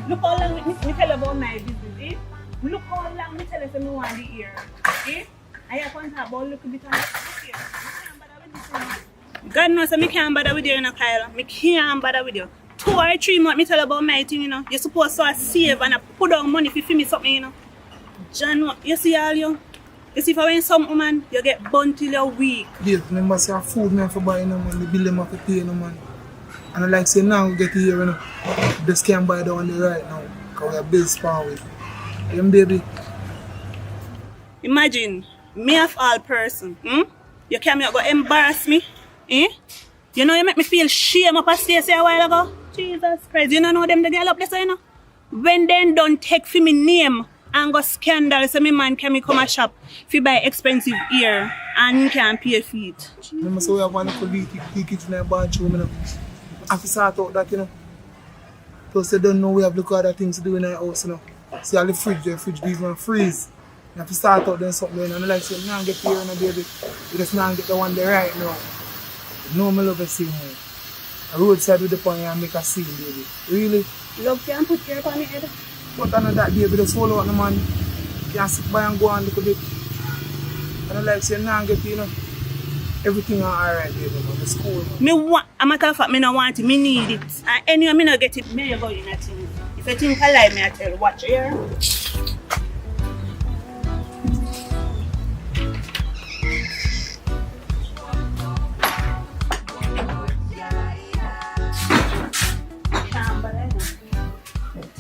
Look how long me tell about my business, eh? Look how long me tell us me want the ear, eh? I have to talk about look a bit on the ear. God knows I can't bother with you, you know, Kyle. I can't bother with you. 2 or 3 months me tell about my thing, you know. You're supposed to save and put down money if you feel me something, you know. John, you see all you? You see if I win some woman, you get burnt till you're weak. Yes, remember say food me have to buy, no man, the bill them have to pay, no man. And I like say now we get here, you know. Just can't buy the one right now. Because we have bills power with. Baby. Imagine, me of all person, you came here go embarrass me, eh? You know you make me feel shame up a Stacey a while ago. Jesus Christ, you know them the girl up there, so you know. When they don't take for me name and go scandal, so me man can come a shop if you buy expensive ear and you can't pay for it. Remember say we have one little leakage in the bathroom, you know. I have to sort out that, you know. Plus they don't know we have look other things to do in our house, you know. See all the fridge even freeze. You have to start out doing something, and I like say, now get here, no baby. You just now get the one there right now. You know me love the same way. A roadside with the point and make a scene, baby. Really? Love can put your on your head. But I know that baby, just follow out the man. You can sit by and go on a little bit. And I like say, now get here, you know. Everything alright, baby, man. The school, man. Me want, a matter of fact, me no want it, me need it. And anyway, me no get it, me go in a thing. If you think I lie, me I tell you, watch here.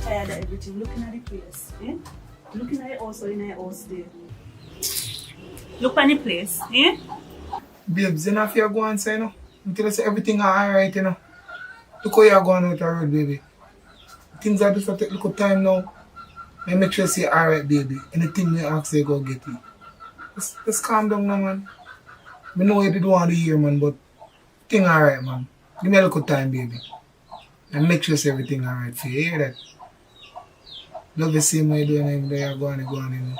Tired of everything, looking at the place, eh? Looking at it also in the house there. Look at the place, eh? Babes, you know if you're going to say, you know, until I say everything alright, you know. Look how you're going out the road, baby. Things are just going to take a little time now. And make sure you say alright, baby. Anything you ask, you go get it. Just calm down now, man. I know you did want to hear, man, but thing alright, man. Give me a little time, baby. And make sure you say everything alright for you. You hear that? Love the same way you're doing it, you're going, you know.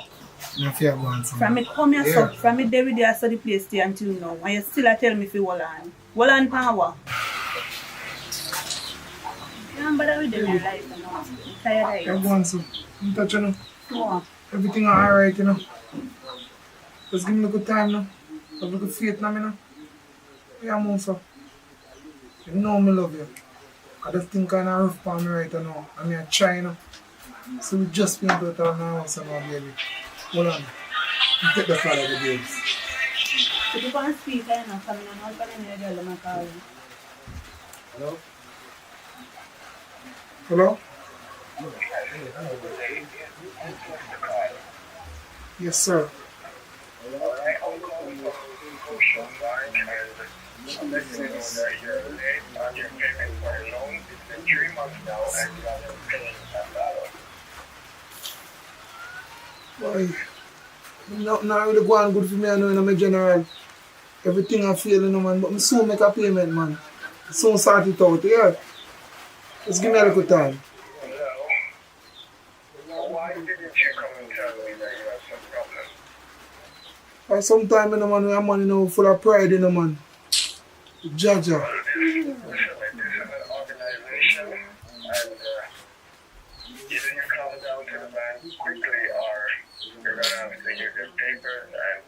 And if you're going somewhere. From me come here, yeah. From me there with you, I saw the place there until now. And you still tell me if you hold on. Hold on power. You don't bother with them in your life, you know. I'm tired of it. You're going so. You touch, you know. No. Everything alright, you know. Just give me a good time, now. Have a good faith now, you know. Yeah, man, so. You know me love you. I just think kind of rough for me right now. I mean, I try, you know. So we just been out of our house now, baby. Hold on. You take the flag of the babes. If you can't speak, I know. Coming on all for the girl, I'm call you. Hello? Hello? Yes, sir. Boy, not really going good for me, I know, in my general. Everything I feel, you know, man, but I soon make a payment, man. I soon sort it out, yeah? Just give me a little time. Why didn't you come and tell me that you have some problem? Sometimes, you know, man, we have money, you know, full of pride, you know, man. Jaja. Well, this is an organization, and either you come down to the bank quickly, or you're going to have to use your papers and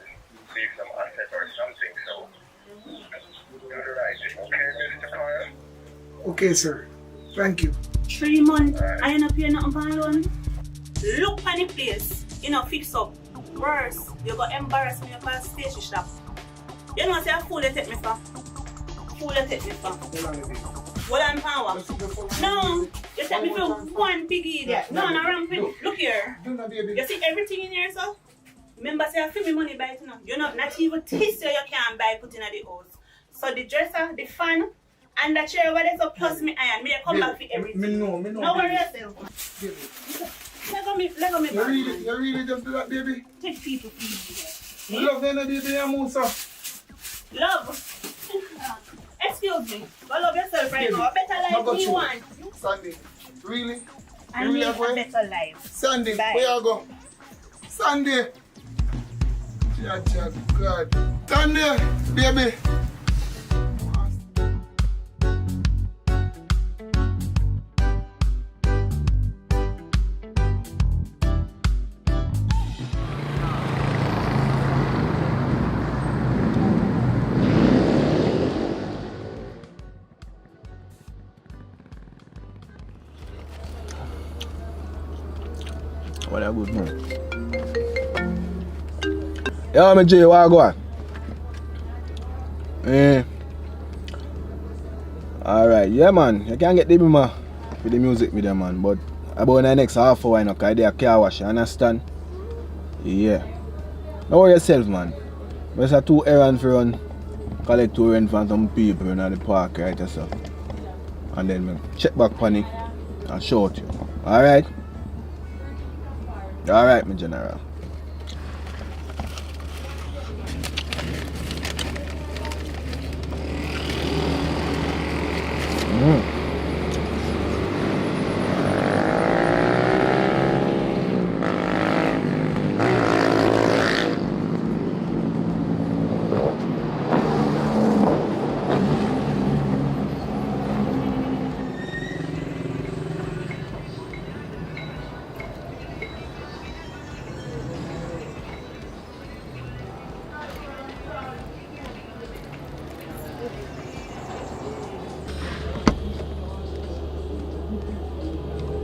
leave some asset or something, so do the right thing, okay, Mr. Kyle? Okay, sir. Thank you. 3 months, I ain't not paying nothing for loan. Look at the place, you know, fix up. Worse, you got embarrass me up at the station shop. You know, say a fool you take me for. Fool you take me for. Hold on, power. No, you take me for one big idiot. No, no, ramping. Look here. You see everything in here, so? Remember, say I feel me money buy it, you know. You know, not even tissue you can buy put in the house. So the dresser, the fan, and the chair over there, so plus me iron. Me come back for everything. Me know. No worry yourself. Let go me back. You really just do that, baby? Take people for You love them, baby, I'm also. Love. Excuse me. Go love yourself right now. A better life you want. Sandy, really? I need a better life. Sandy, Bye. where you go? Sandy. God. Sandy, baby. What a good man. Yeah, me Jay, what go on? Alright, yeah man, you can get the bima with the music with them man, but about the next half hour, you know, because they are car wash, you understand? Yeah. Don't worry yourself man. There's a 2 errands for run, collect 2 rent from some people in the park, right? So. And then we check back on it and show it you. Alright? Alright, my general.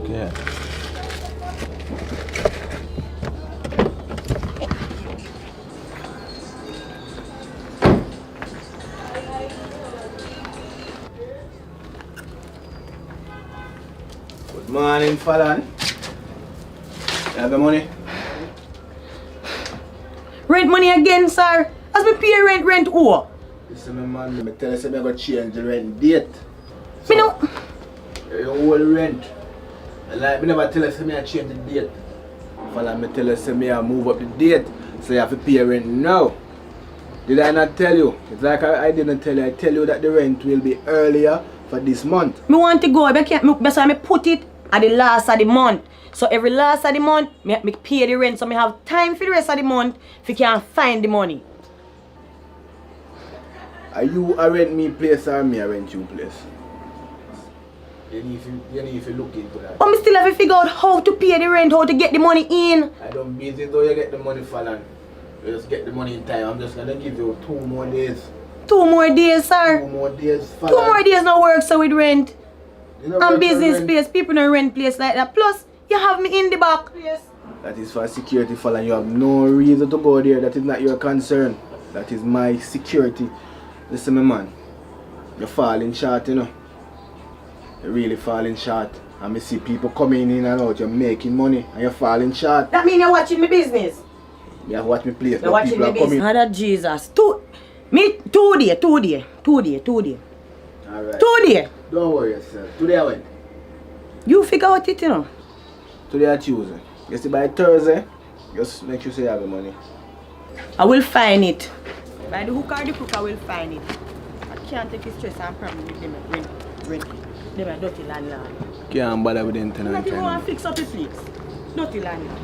Yeah. Good morning, Fallon. You have the money? Rent money again, sir? As me pay rent who? Listen, my man, I tell you, I'm going to change the rent date. Me no. Your whole rent. And like, I never tell you, I change the date. Fallon, I tell you, I move up the date. So you have to pay rent now. Did I not tell you? It's like I didn't tell you. I tell you that the rent will be earlier for this month. Me want to go, that's why I put it at the last of the month. So every last of the month, me pay the rent, so me have time for the rest of the month if you can find the money. Are you a rent me place or me a rent you place? You need to look into that. But me still have to figure out how to pay the rent, how to get the money in. I don't busy though you get the money, Fallon. You just get the money in time. I'm just gonna give you 2 more days. 2 more days, sir. 2 more days, Fallon. 2 more days no work so with rent. You know And what business rent? place, people don't rent place like that. Plus, you have me in the back. Yes. That is for security, Fallon. You have no reason to go there. That is not your concern. That is my security. Listen, my man. You're falling short, you know. You're really falling short. And I see people coming in and out. You're making money and you're falling short. That mean you're watching my business. You have watch me play. You're watching my business. Mother Jesus. 2 days. Alright. 2 days. Don't worry yourself. Today I went. You figure out it, you know. Today I Tuesday. You see by Thursday, just make sure you have the money. I will find it. By the hook or the crook, I will find it. I can't take the stress and problem with them. Rent. Them are dirty landlord. Can't bother with them tonight. Not even want to fix up the place. Dirty landlord.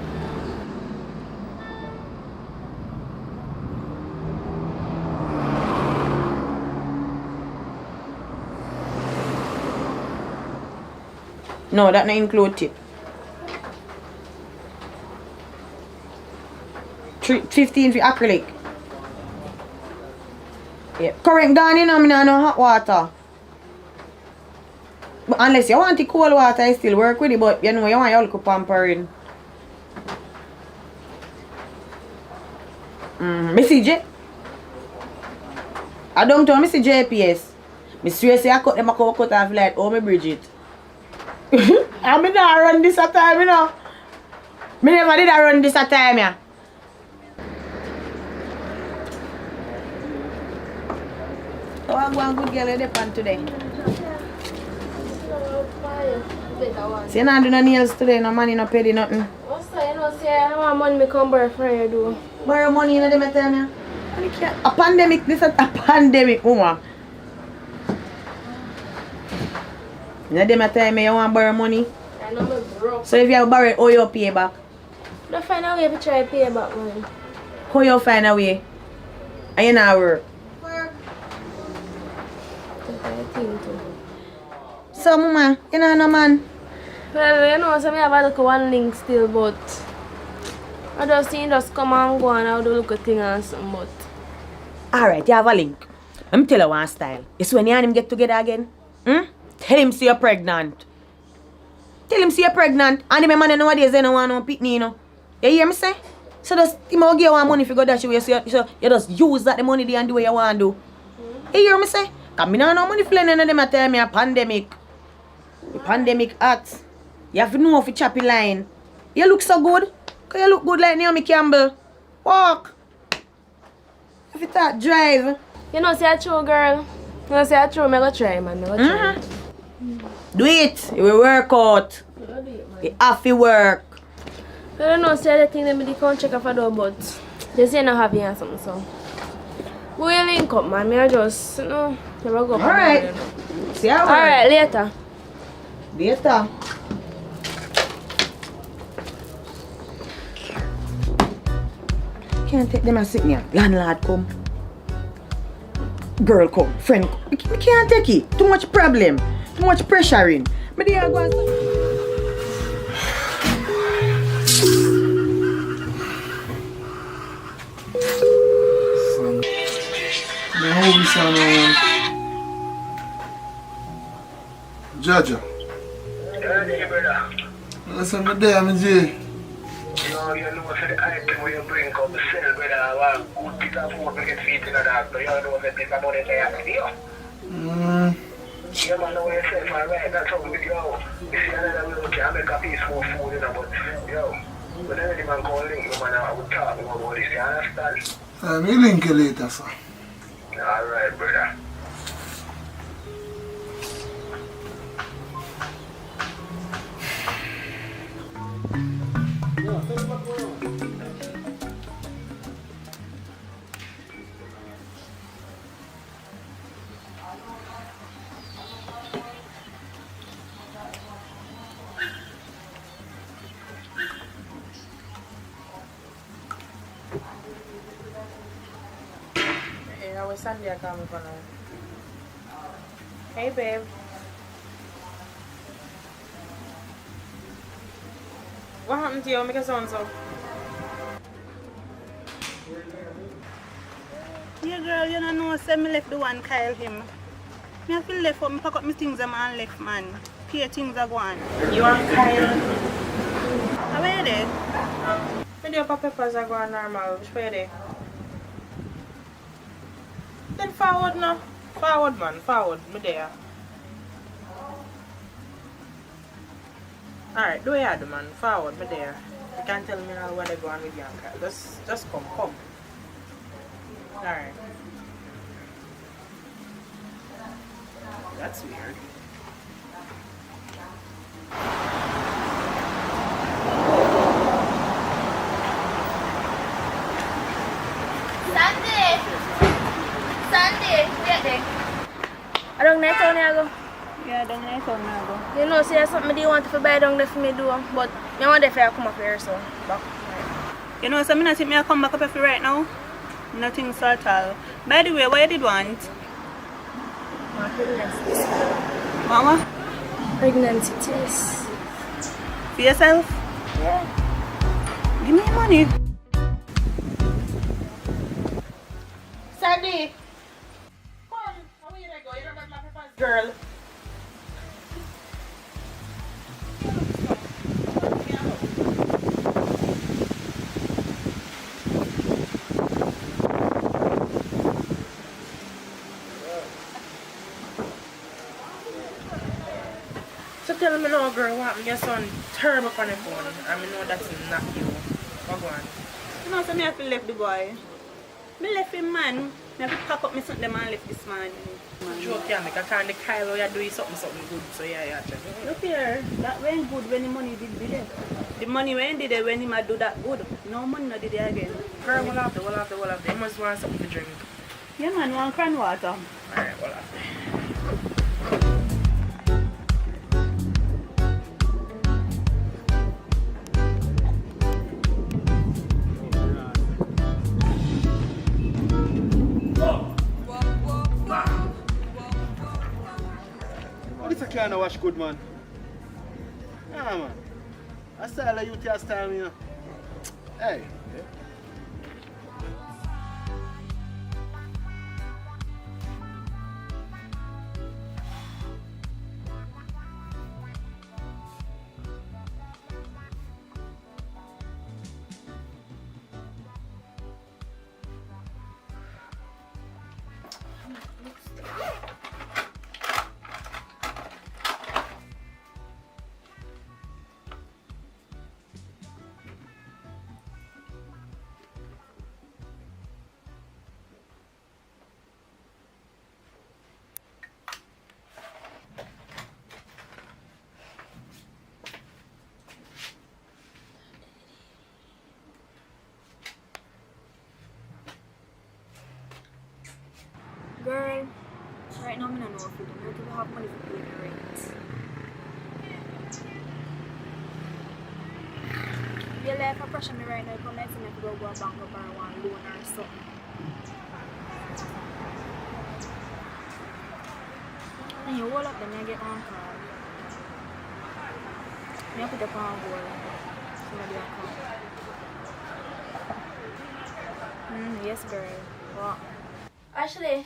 No, that not include tip. 15 for acrylic. Yeah. Current gone in, I mean, no hot water. But unless you want the cold water, I still work with it, but you know, you want your little pampering. Missy J. I don't tell Missy JPS. I swear say I cut them a cut off like, oh, me Bridget. I mean, I run this at time, you know. Me never did I run this at time, yeah. So I go and good girl in the pan today. See, you not do no nails today, no money, no pay, nothing. What's that? You know, say I want money, me come borrow for you, do. Borrow money, you know, them tell me. A pandemic, this is a pandemic, woman. You know, them tell me you want to borrow money. I know me broke. So if you have borrowed, how you pay back? Don't find a way to try to pay back money. How you find a way? And you not work. So, mama, you know no man? Well, you know, so I have a look at one link still, but I just see just come and go and I'll do look at thing and something, but Alright, you have a link. Let me tell you one style. It's when you and him get together again. Tell him say you're pregnant. Tell him see you're pregnant. And the man nowadays they don't want no picnic, you know. You hear me say? So just him will give you one money if you go dash away. So you just use that the money there and do what you want to do. You hear me say? Cause me no money for none of them a tell me a pandemic. The pandemic act. You have to know if you choppy line. You look so good. Cause you look good like Naomi Campbell. Walk. If you start drive. You know, say a true girl. You know, say a true, me go try, man. Me go try. Do it. You will work out. You have to work. I don't know, say the thing that me can't check off a door, but they say not happy and something, so. We will link up, man. Me I just, you know, never go. Alright. See how Alright, later. Later. Can't take them and sit me. Landlord come. Girl come. Friend come. Me can't take it. Too much problem. Too much pressuring. Me there go and Son. My home son, Jaja. Yeah, brother. Listen, me there, me J. No, you know, for the item where you bring up the sale, brother, I want good piece of food to get feet in the dark, but you know, the piece of money they have to do. Yeah, man, know yourself, alright, that's how we go. You see another way, okay, I make a piece more food, you know, but, yo, when any man call link, you man, I would talk about this, you understand? Me link you later, sir. Alright, brother. I was Sunday coming for now. Hey babe. What happened to you? Make a sound so. Yeah, girl, you don't know, say me left the one Kyle him. Me have to left for me pack up my things and left, man. Here things are going. You and Kyle? How are you there? Me do your peppers are going normal. Which way they? Then forward now. Forward man, forward. Me there. Alright, do you do man? Forward, me there. You can't tell me now where they go on with you and Kyle. Just come. Alright. That's weird. Sunday, wait there. I don't know how I go. Yeah, don't know how I go. You know, say something do you want to buy down there for me do, but I want to come up here, so back. You know, so I think I come back up here right now. Nothing so at all. By the way, what you did want? My pregnancy test. Mama? Pregnancy test. For yourself? Yeah. Give me money. Sandy! Come! How are you go? You don't got my peppers, girl. So tell me now, girl, what happened? Your son terrible on the phone. I know that's not you. What go on? You know, so I have to leave the boy. I left him, man. I have to pack up my something and left this man. Joke, yeah, make a kind of Kyle, you're doing something good, so yeah, check. Look here, that went good when the money did there. The money when did it when he might do that good. No money not did it again. Girl, we'll have to. You must want something to drink. Yeah, man, want cran water. Alright, we'll have to. This a kind of wash good, man. Yeah, man. I style of youth style, you know. Hey. I don't even have money for paying the rent. Your life a pressure me right now, come next to me to go a bank or borrow one loan or something. And you hold up them and get on call. Me put up on hold. Somebody will come. Yes, girl. What? Actually,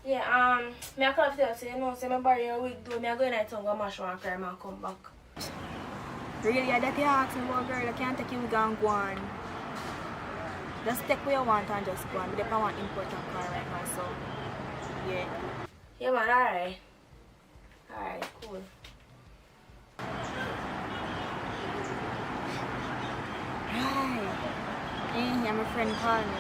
yeah, me I call up to you, say, you know, say me borrow your wig, do me I go in at town, go mash one crime and come back. Really, that you ask me about, girl, I can't take you wig and go on. Just take what you want and just go on. But if I want important car right now, so yeah. Yeah, man, alright. Alright, cool. Right. Yeah, my friend called me.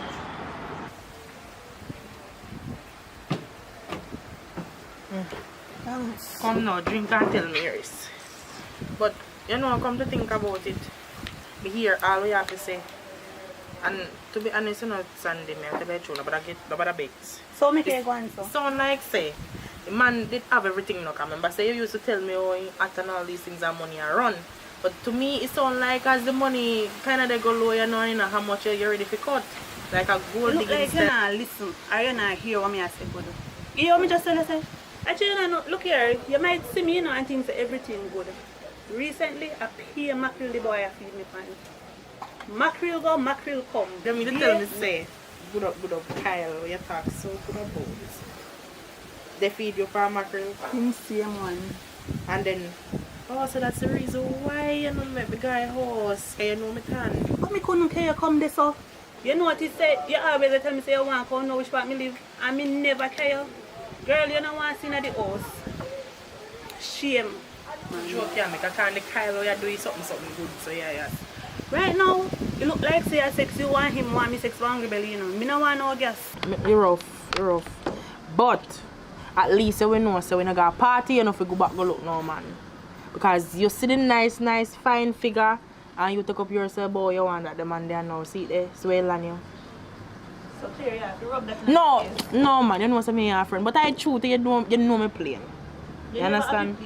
Come now, drink and tell me yours. But you know, come to think about it, me hear all we have to say. And to be honest, you know, Sunday, me have to be true, but I get the bakes. So me can go on so. Sound like say, the man did have everything now. I remember say you used to tell me how he at and all these things and money are run. But to me, it sound like as the money kind of they go low, you know how much you're ready for cut. Like a gold Look digging like you not listen, or you not hear what me I say, good. You hear me just tell you say, actually, you know, look here, you might see me, you know, and think say everything good. Recently, I pay mackerel the boy I feed me pan. Mackerel go, mackerel come. Them you tell me say, good up, Kyle, you talk so good about this. They feed you for mackerel. Him same one. And then, oh, so that's the reason why you know make the guy horse, you know me can. But me couldn't care you come this so. You know what he said? You always tell me say you want to come know which part me live. And me never care. Girl, you don't want to see in the house. Shame. Joke yeah, make a turn the Kyle you're doing something good, so yeah. Right now, you look like say I sex you want him, want me sex for hungry belly, you know. Me no want no gas. You're rough. But at least we know so when I got a party, you know if we go back go look no man. Because you see the nice, fine figure and you take up yourself boy you want that the man there now. See it there, swell on you. So clear, yeah, to rub that No man, you know what I mean your friend. But I truth you know me plain. You understand?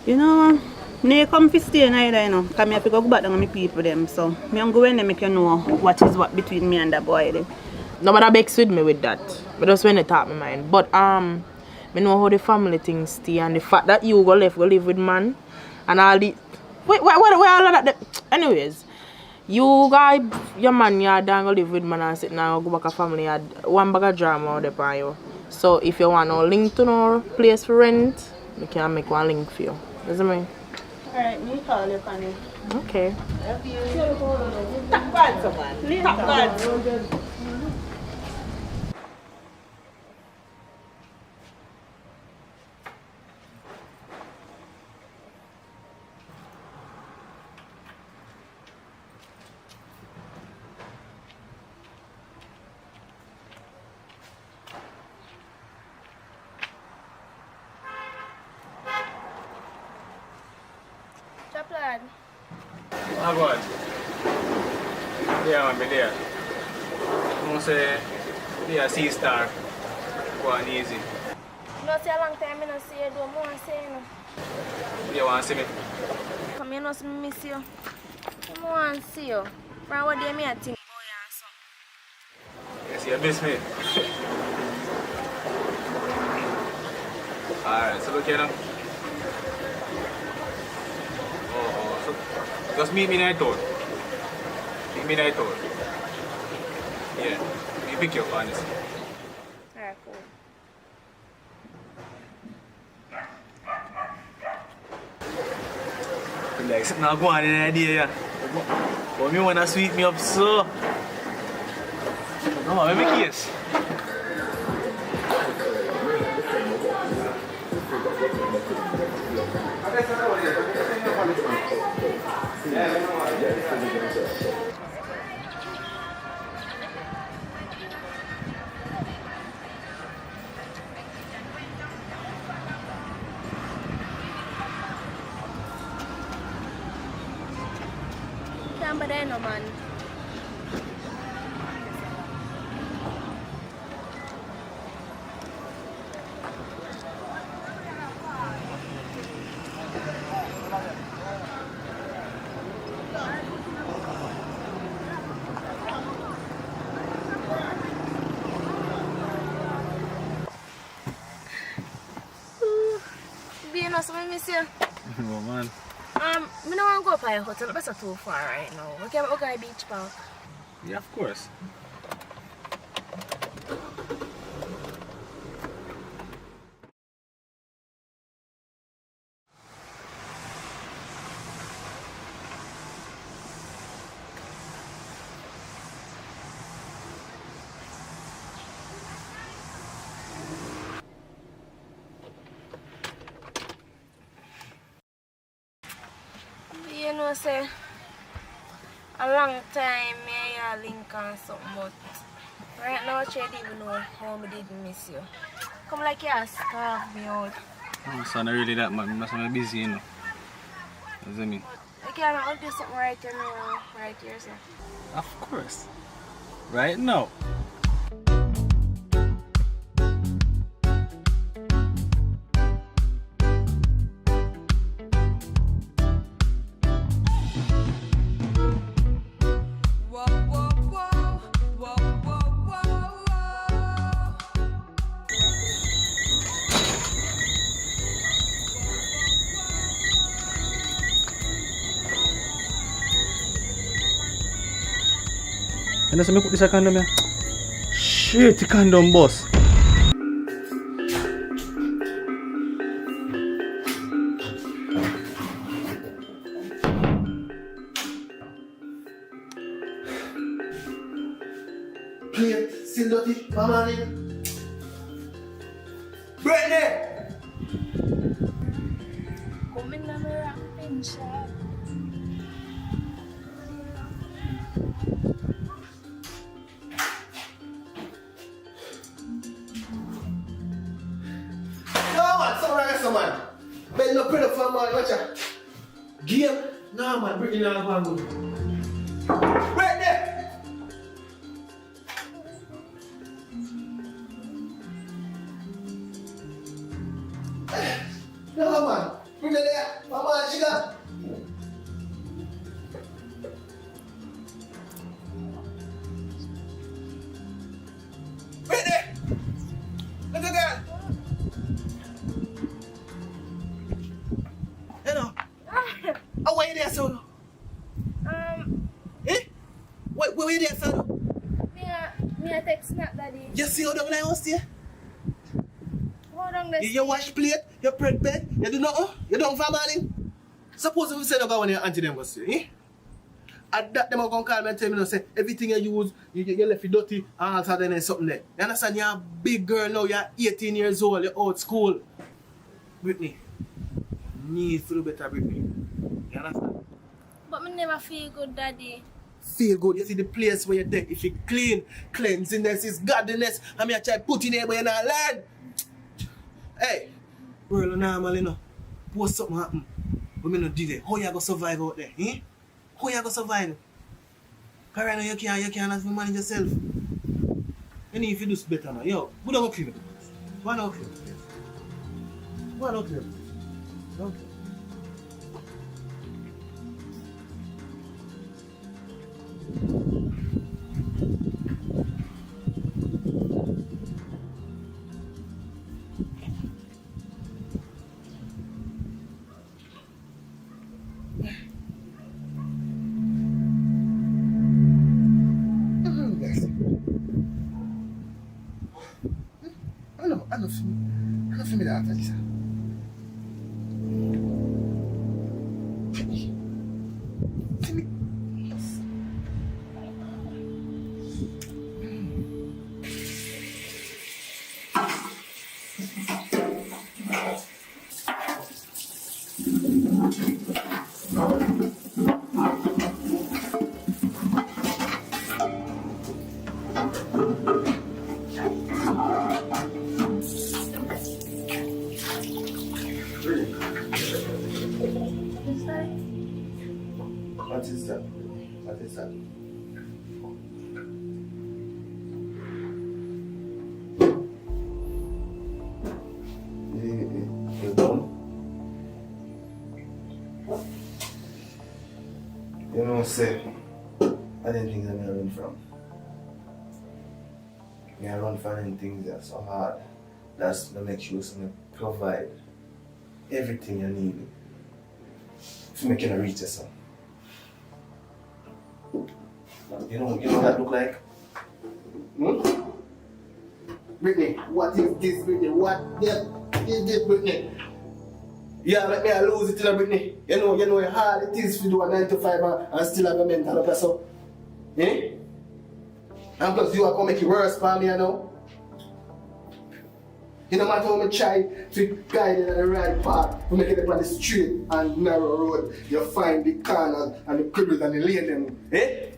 You know, me come to stay neither, you know. Because I have to go back down with my people them. So me am going to make you know what is what between me and that boy them. Nobody begs with me with that. But just when it taught my mind. But me know how the family things stay and the fact that you go live with man and all the wait all of that anyways. You guys your man you done go live with man and sit now go back a family had one bag of drama out there for you. So if you want no link to no place for rent, we can make one link for you. Does it mean? Alright, me call you, Fanny. Okay. Top God, man. Top God. Chaplain. Ah, go on. Yeah, man, be there. I say, yeah, C-star. Go on easy. No say a long time I don't see you, don't want to say no. You want to see me? Come here, no see me miss you. I want to see you. From what day me I think about you and so. Yes, you miss me. Alright, so look here now. So just meet me in the town. Yeah, me pick you up, honestly. Alright, cool. Like, sitting now go on in the idea, yeah. But me wanna sweet me up so. No, let me kiss. Can't bother no man. know, so I miss you. Oh man. Me don't want to go up at your hotel. That's too far right now. We can go to beach park. Yeah, of course. You know, say a long time me and link on something, but right now I don't even know how me did miss you. Come like you starve me out. Oh, son, not really that, man. I'm busy, you know. What does that mean? I can't do something right here now, right here, sir. Of course. Right now. And that's me put this condom here. Shit, the condom boss. Plate, still dirty, mama in. Brittany! Come in and rock and shop. No man, something like that, man. Bet no pretty for man, watch out. Game? No man, Brittany not going good. Brittany! No man, Brittany there, mama, she got. Brittany! Look at that! Hello. Oh, where you there, son? Eh? Where you there, son? Me a text snap daddy. You see how down the house there? Hold on this. You wash plate, you prep bed, you do nothing, you don't for morning. Suppose if you say no go when your auntie them go see, eh? At that them are gonna call me and tell me no say everything you use, you left it dirty and all that and something there. You understand? You're a big girl now, you're 18 years old, you're out school. Brittany, need to do better, Brittany. You understand? But me never feel good, daddy. Feel good. You see the place where you're dead. If you clean, cleanliness is godliness. I mean, I try put in there, but you're not learn. Hey, world normal, you know. Post something happen. But me not do that. How you gonna survive out there? Eh? How you gonna survive? Because right now you can't have to manage yourself. And if you do better now, yo, we don't go clean it. Why not clean it? Why not clean it? Don't clean it. I don't feel me that after this. What is that? What is that? You done? You know, say, I didn't think that I run from. I run from things that are so hard. That's to make sure something provide. everything you need to make you reach yourself. You know what that look like? Hmm? Brittany, what is this, Brittany? What is this, Brittany? Yeah, let me lose it to Brittany. You know how hard it is to do a 9 to 5 and still have a mental pressure. Eh? And plus you are going to make it worse for me, you know? You no matter how much try to guide it on the right path, to make it on the straight and narrow road, you find the corners and the cribbles and the lane them. Eh?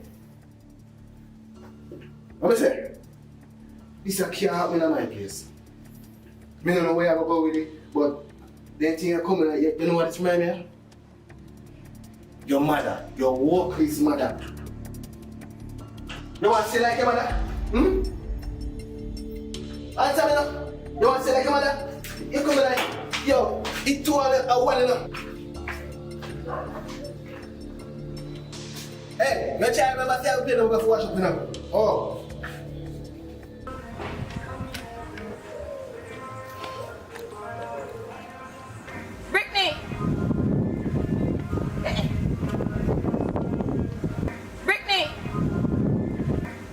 What I say? This can't happen in my place. I don't know where I go with it, but the thing are coming, you know what it's reminds me of? Your mother, your workplace mother. You want to say like your mother? Hmm? Answer me now. You want to say like your mother? You come like, yo, it's 2 hours a one enough. Hey, no child remember say I play them before wash up now. Oh. Brittany! Brittany! Brittany!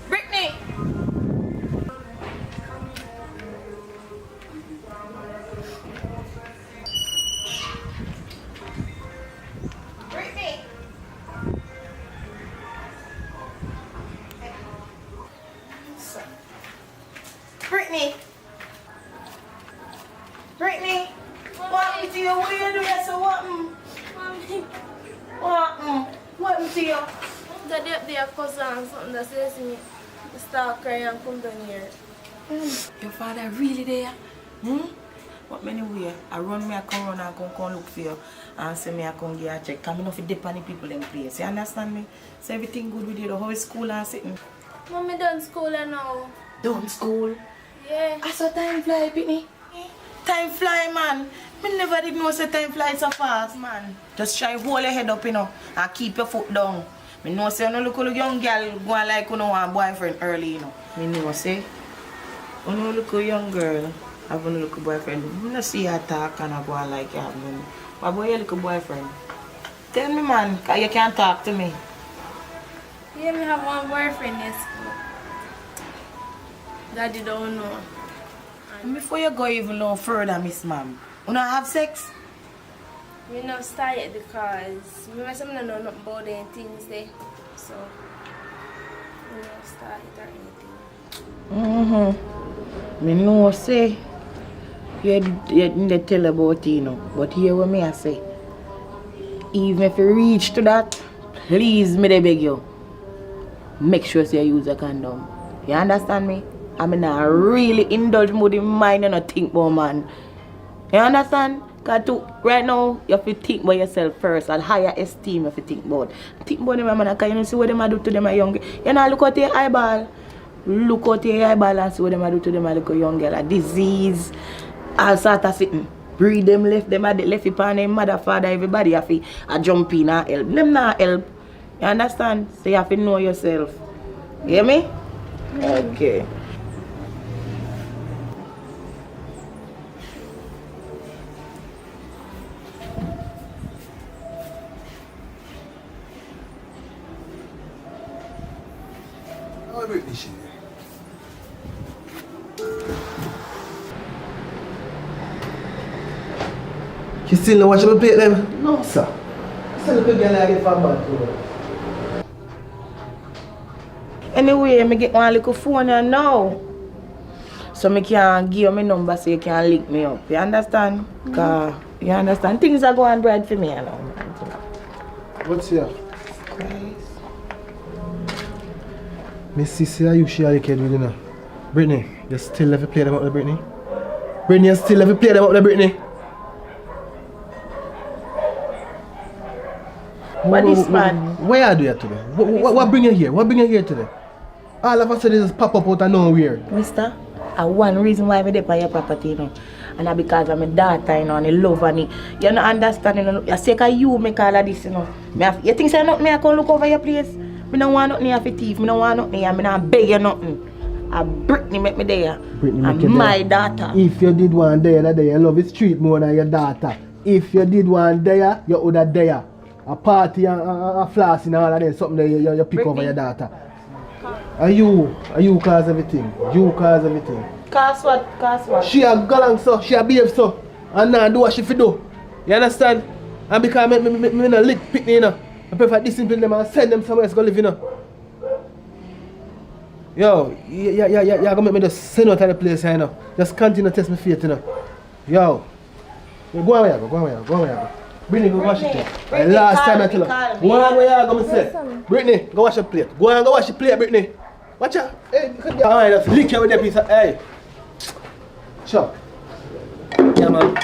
Brittany! Brittany! Brittany! What happened to you? What are you doing? So what? Mommy, What happened to you? the day up there cousin something that says to me, start crying and come down here. Your father really there? But anyway, I run me, I come run and come look for you and say me I come get a check. Come enough to depend on people in place. You understand me? So everything good with you, the whole school and sitting. Mommy done school now. Done school? Yeah. I saw time fly, Pitney. Time fly, man. Me never did know say time fly so fast, man. Just try hold your head up, you know, and keep your foot down. Me know say you no look a young girl going like you know want boyfriend early, you know. Me know say you no look a young girl have a look a boyfriend. Me no see her talk and I go on like you have no. But boy you look a boyfriend. Tell me, man, cause you can't talk to me. Yeah, me have one boyfriend in school. Daddy don't know. And before you go even no further, Miss Ma'am, you not have sex? Me not start yet because me myself don't know nothing about them things there. So me not start it or anything. Me know say you didn't tell about it, you know. But hear what me I say. Even if you reach to that, please me they beg you. Make sure say you use a condom. You understand me? I mean I really indulge mood in mind and not think about man. You understand? Because right now you have to think about yourself first and higher esteem you have to think about. Think about them man because you know see what them do to them young. You know look out your eyeball. Look out your eyeball and see what them do to them little young girl. A disease, all sort of sitting. Breed them left them at the left upon them mother, father, everybody have to jump in and help. Them not help. You understand? So you have to know yourself. You hear me? Okay. How about this shit? You still not watching me play them? No, sir. Still look again like a fan band too. Anyway, I get one little phone now. So I can give you my number so you can link me up. You understand? Cause you understand? Things are going bright for me you know. What's here? Miss Sissy, are you sure you can with you now? Brittany, you still ever play them up there, Brittany? Brittany, you still ever play them up there, Brittany? What this man? Where are you today? What bring you here? What bring you here today? All of a sudden just pop up out of nowhere. Mister, one reason why I'm there for your property, you know. And that's because I'm a daughter, you know, and I love and you don't understand, you know. I say that you make all of this, you know. You think say nothing, I can look over your place? I don't want nothing here for thief. I don't want nothing here. I don't beg you nothing. Brittany make me there. Brittany make and you my there. daughter. If you did one day, that day, you love the street more than your daughter. if you did one there, you would have there. A party and a floss and all of that, something that you pick over your daughter. Are you cause everything? You cause everything. Cause what? Cause what? She a go along so, she a behave so, and now do what she fi do. You understand? And because me no lick picnic, you know, I prefer discipline them and send them somewhere else go live, you know. Yo, you're gonna make me just send out of the place, you know. Just continue to test my faith, you know. Yo, go on where you go. Brittany, go wash your plate. Last time I tell her, go on where you go, me say. Brittany, go wash your plate. Go on, go wash your plate, Brittany. Watch out. Hey, alright, just lick you with that piece of, hey. Sure. Yeah, man.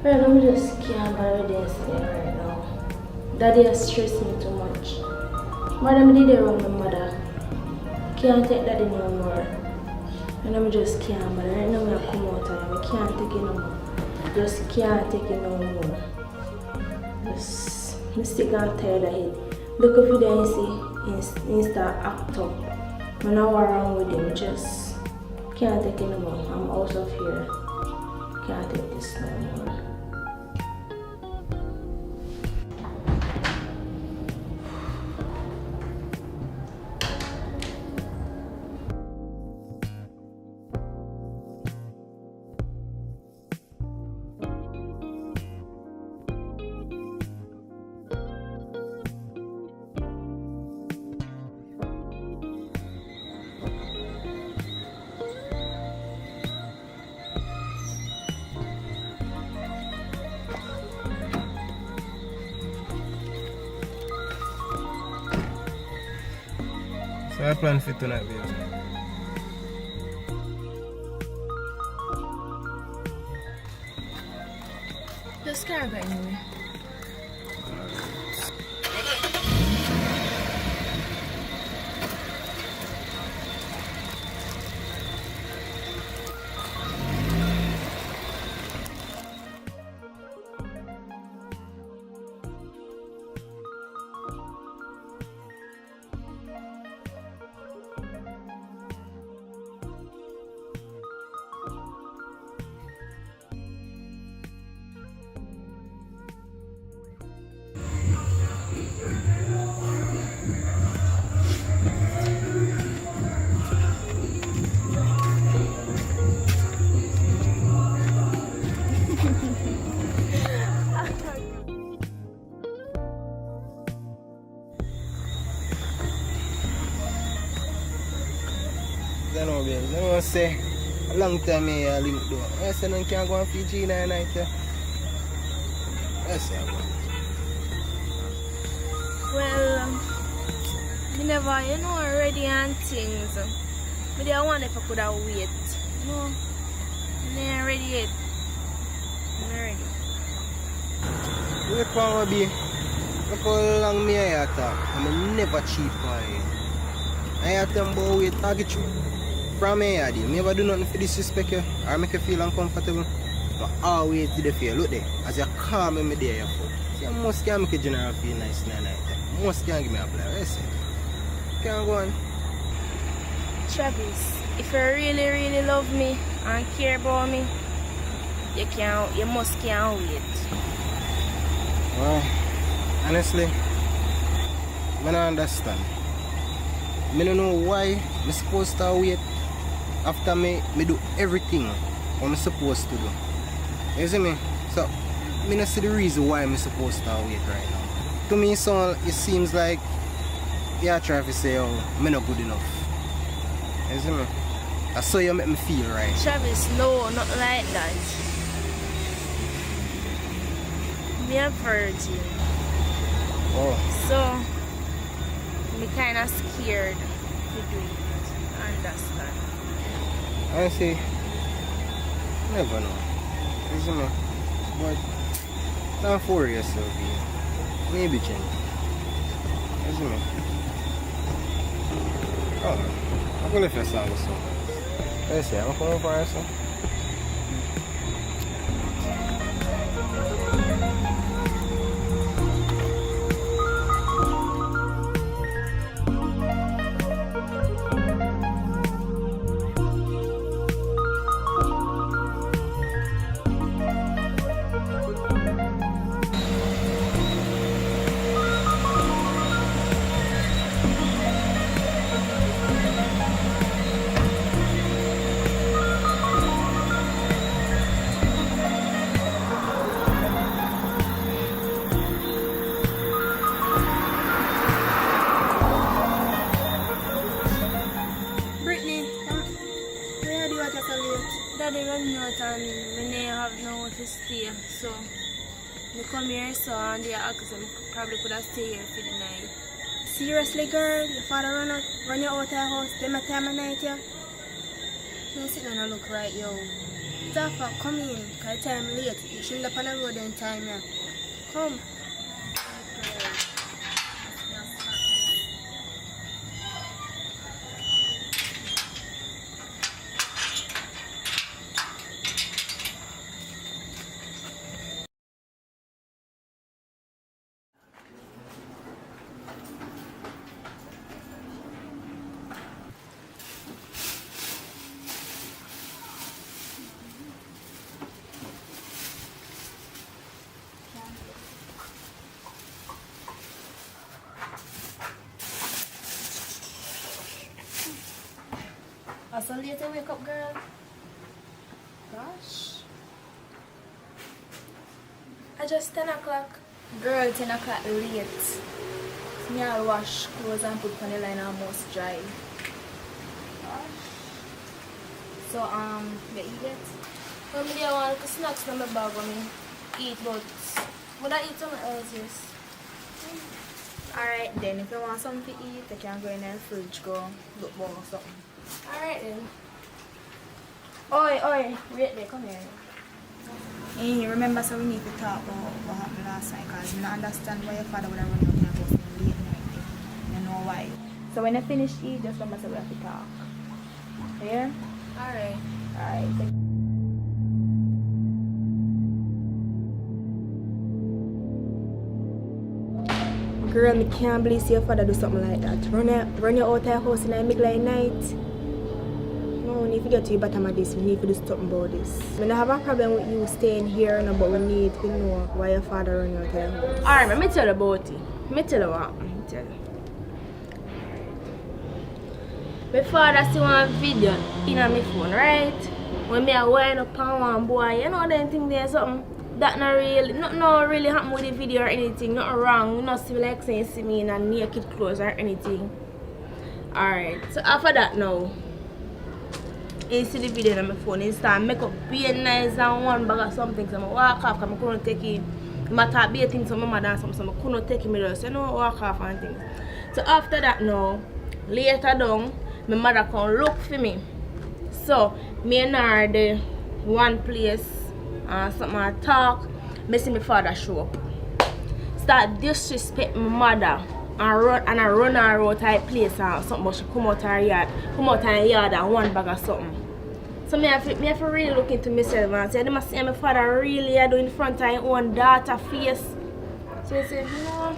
Well, I'm just can't bear this thing right now. Daddy has stressed me too much. Madam did it wrong, my mother. Can't take daddy no more. And I'm just can't bear right now. I come out and I can't take it no more. Just can't take it no more. Just I'm sick and tired of it. Look up video and see Insta act up. When I was wrong with him, just can't take it no more. I'm out of here. Can't take this no more. So I plan for tonight, baby. Just carry back anyway. I know, baby. I want to say, a long time I link though. I said, I can't go on Fiji night. I say, Well, me never, ready and things. But I wonder if I could have wait. No, I ain't ready yet. I'm not ready. wait for me, baby. Look how long me I talk. I'm never cheap on you. I tell them about wait, target you. From me, I never do nothing for disrespect you or make you feel uncomfortable. But always did the feel. Look there, as you calm me there, your foot. See, I must can't make a general feel nice night. Most can't give me a play. What say? Can't go on. Travis, if you really, really love me and care about me, you must can't wait. Well, honestly, I don't understand. I don't know why I'm supposed to wait after me do everything what I'm supposed to do. You see me? So, I don't see the reason why I'm supposed to wait right now. To me, so it seems like you're trying to say, oh, I'm not good enough. You see me? That's how you make me feel, right? Travis, no, not like that. Me a virgin. Oh. So, me kind of scared to do it. Understand? I say, never know. You see me? But, don't worry yourself, yeah. Maybe change. You see me? Oh, I'm going to lift your song with some. Let's see, I'm going to find some. Daddy run out and we never have nowhere to stay, so we come here so and they ask them probably could have stayed here for the night. Seriously, girl, your father run you out of your house, them a time of night, yeah? Don't sit down and look right, yo. Zaffa, come in, cause time late. You shouldn't up on the road in time, yeah. Come. Are so late to wake up, girl? Gosh. I just 10 o'clock. Girl, 10 o'clock late. Me I'll wash clothes and put on the line almost dry. Gosh. So, you eat it? Well, me there want snacks in my bag when me eat, but would I eat something else, yes? Alright then, if you want something to eat, you can go in the fridge, go look more or something. Alright then. Oi, wait there, come here. Hey, remember, so we need to talk about what happened last night, because I don't understand why your father would have run out and go for late night. You know why. So when I finish eat, just remember, so we have to talk. Yeah? Alright. Alright. Girl, me can't believe your father do something like that. Run you out of your house in the middle of the night. No, we need to get to the bottom of this. We need to do something about this. We don't have a problem with you staying here, no, but we need to know why your father run you out of your house. Alright, let me tell you about it. Let me tell you what. Let me tell you. My father see one video in my phone, right? When me a wind up on one boy, you know them thing there something. That not really happen with the video or anything. Nothing wrong. You not see like saying see me in a naked clothes or anything. Alright. So after that now, you see the video on my phone. You start make up be nice and one bag of something. So I walk off because I couldn't take it. I thought be a thing so my mother and something. So I couldn't take it. So you know walk off and things. So after that now, later down, my mother come look for me. So me and her the one place. Something I talk, I see my father show up. Start disrespect my mother and I run her out her place or something, but she come out her yard and one bag of something. So me have to really look into myself and say, I must see my father really do in front of his own daughter face. So I said, no.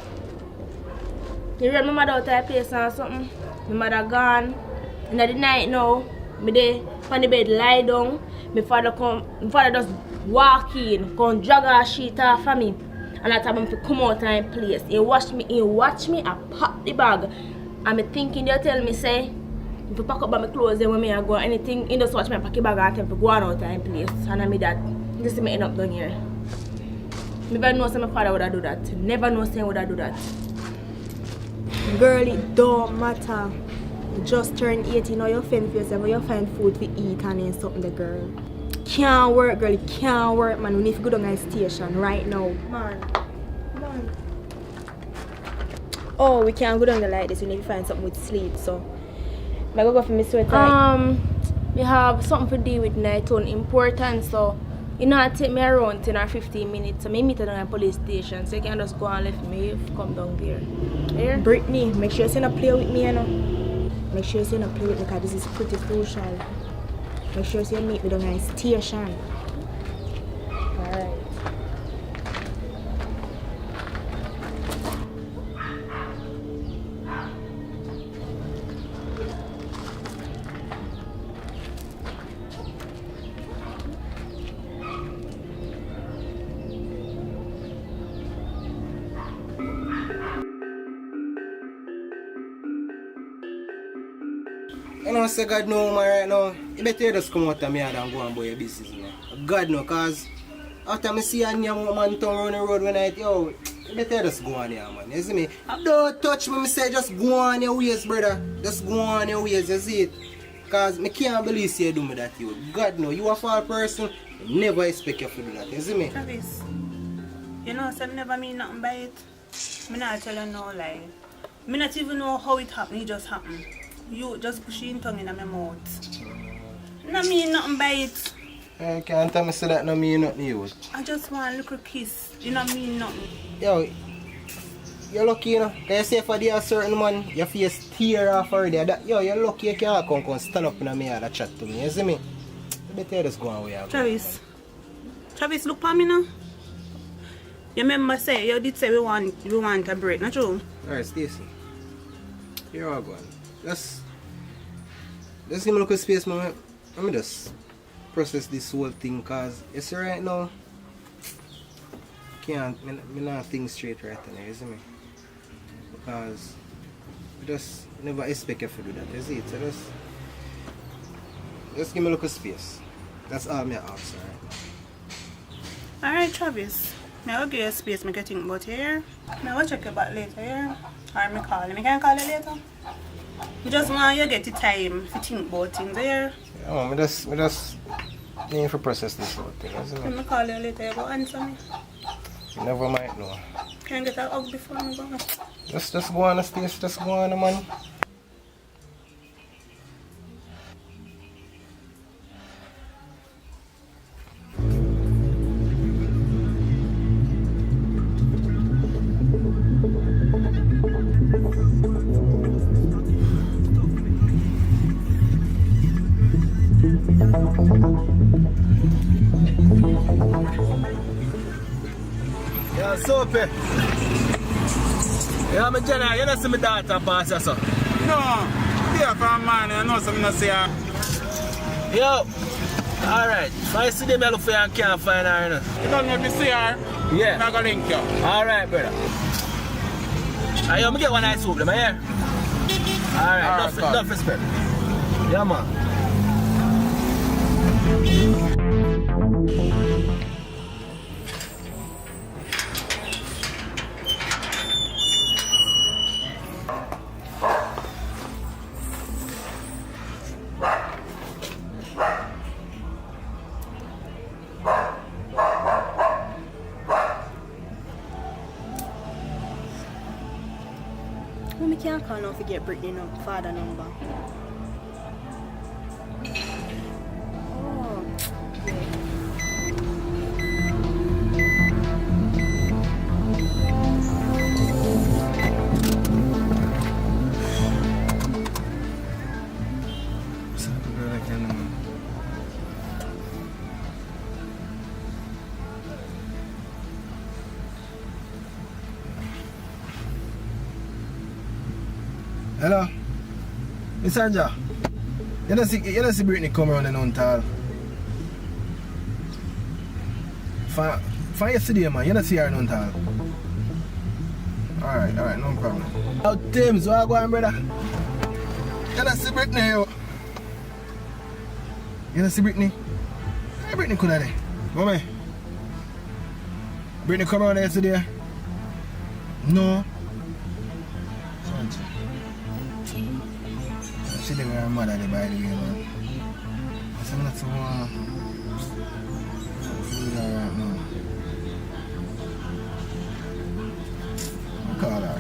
You run my mother out her place or something. My mother gone. In the night now, me there on the bed lie down. My father just walk in, come drag her sheet off of me, and I tell him to come out and place. He watch me, I pop the bag. And me thinking they tell me say, if you pack up my clothes then when me I go anything, he just watch me pack the bag and tell me to go on out and place. And I mean that just me end up down here. Me never know say my father would have do that. Never know say he would have do that. Girl, it don't matter. You just turn 18 now, you fend for yourself, you find food to eat and then something the girl. Can't work, girl, it can't work, man. We need to go down to the station right now. Man. Oh, we can't go down there like this. We need to find something with sleep, so I go for my sweater. We have something to do with night on important, so you know it take me around 10 or 15 minutes. So I meet her down at the police station, so you can just go and left me if you come down there. Here? Brittany, make sure you not play with me, you know. Make sure you not play with me because this is pretty crucial. Make sure you meet me down at the station. Alright. You know, say God know man right now. You better just come out of me and go and buy your business, man. God know, cause after I see a new man turn around the road one night, yo, you better just go on here, man. You see me? Don't touch me, say just go on your ways, brother. Just go on your ways, you see it? Cause I can't believe you do me that, you. God know, you a fall person, I never expect you to do that, you see me? Travis, you know, so I never mean nothing by it. I not tell you no lie. I not even know how it happened, it just happened. You just push your tongue in my mouth. I mean nothing by it. You can't tell me so that no mean nothing, you. I just want a little kiss. You don't mean nothing. Yo, you're lucky, you know. Can you say for there a certain man, your face tear off already. That, yo, you're lucky you can't come stand up in me and chat to me. You see me? You better just go away. Travis, look for me now. You remember say, you did say we want a break, not true? Alright, Stacy. Here I go. Just give me a little space, man. Let me just process this whole thing, cause you see right now, me not think straight right now, you see me? Because I just never expect you to do that, you see it? So just give me a little space. That's all me ask, alright? Alright, Travis. I'll give you space, I think about you here. I'll check you back later, yeah? Or I call you. I can call you later. You just want you get the time to think about things there. Yeah, I just need to process this whole thing. Let me call you later, you go answer me. You never might know. Can I get a hug before I go? Just go on the stage, just go on, man. Yeah, Soapy. Yeah, my Jenna, you don't see my daughter pass us up. No, yeah, from man, I know something to say. Yo, alright. If I see them, I look for you and can't find her, you know. You don't know if you see her? Yeah. I'm not going to link you. Alright, brother. Yo, me get one nice soup, am I here? Alright, enough respect. Yeah, man. Mommy can't call now to get Brittany no father number. Oh, Hello? Miss Anja, you don't see Brittany come around and on tall. Find yesterday, man. You don't see her on tall. Alright, no problem. How Tim's, what go on, brother? You don't see Brittany, yo. You don't see Brittany? Hey, Brittany could have there. Mommy. Brittany come around yesterday? No. She didn't wear her mother there, by the way, man. I said, I'm not so feel alright now. I'll call her.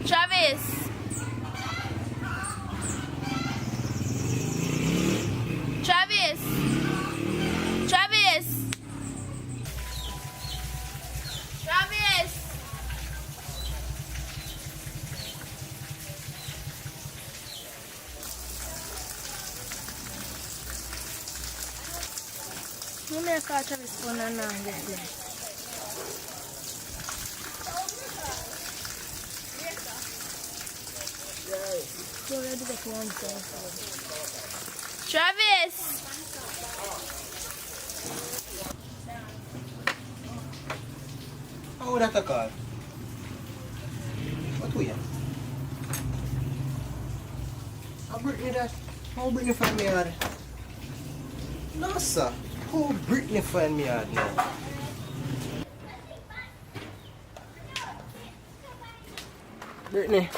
Travis! Travis! Travis! Travis! No me call Travis phone and now get there. Travis! How would that call? What we have? How Brittany that? How Brittany find me hard? No, sir. How Brittany find me hard now? Brittany,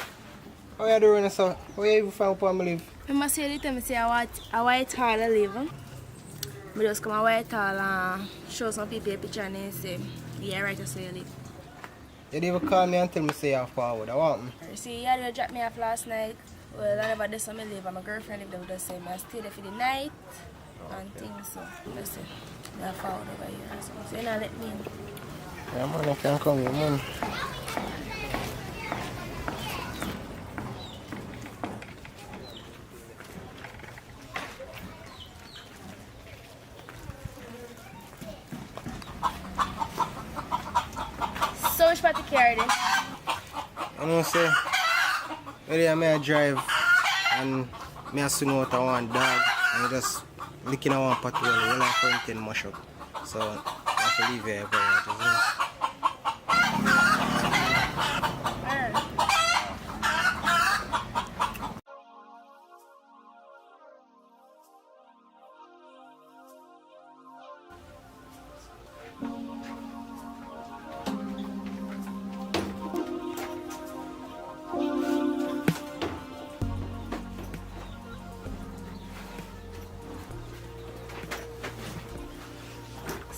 how you doing, sir? How you even find upon me live? I must say it me say I white hall I live. I just come a white hall and show some people a picture and they say, yeah, right, I say you live. You didn't even call me and tell me say you're forward. I want me. See, you dropped me off last night. Well, I never did some live and my girlfriend lived there with the same. I stayed there for the night and things, so that's it. I'm forward over here. So you know, let me in. Yeah, man, I can't come here, man. So which part you carry this? I know, say, where I may drive and me swing out of one dog and just licking at one patrol when I front end mash up. So I have to leave here, but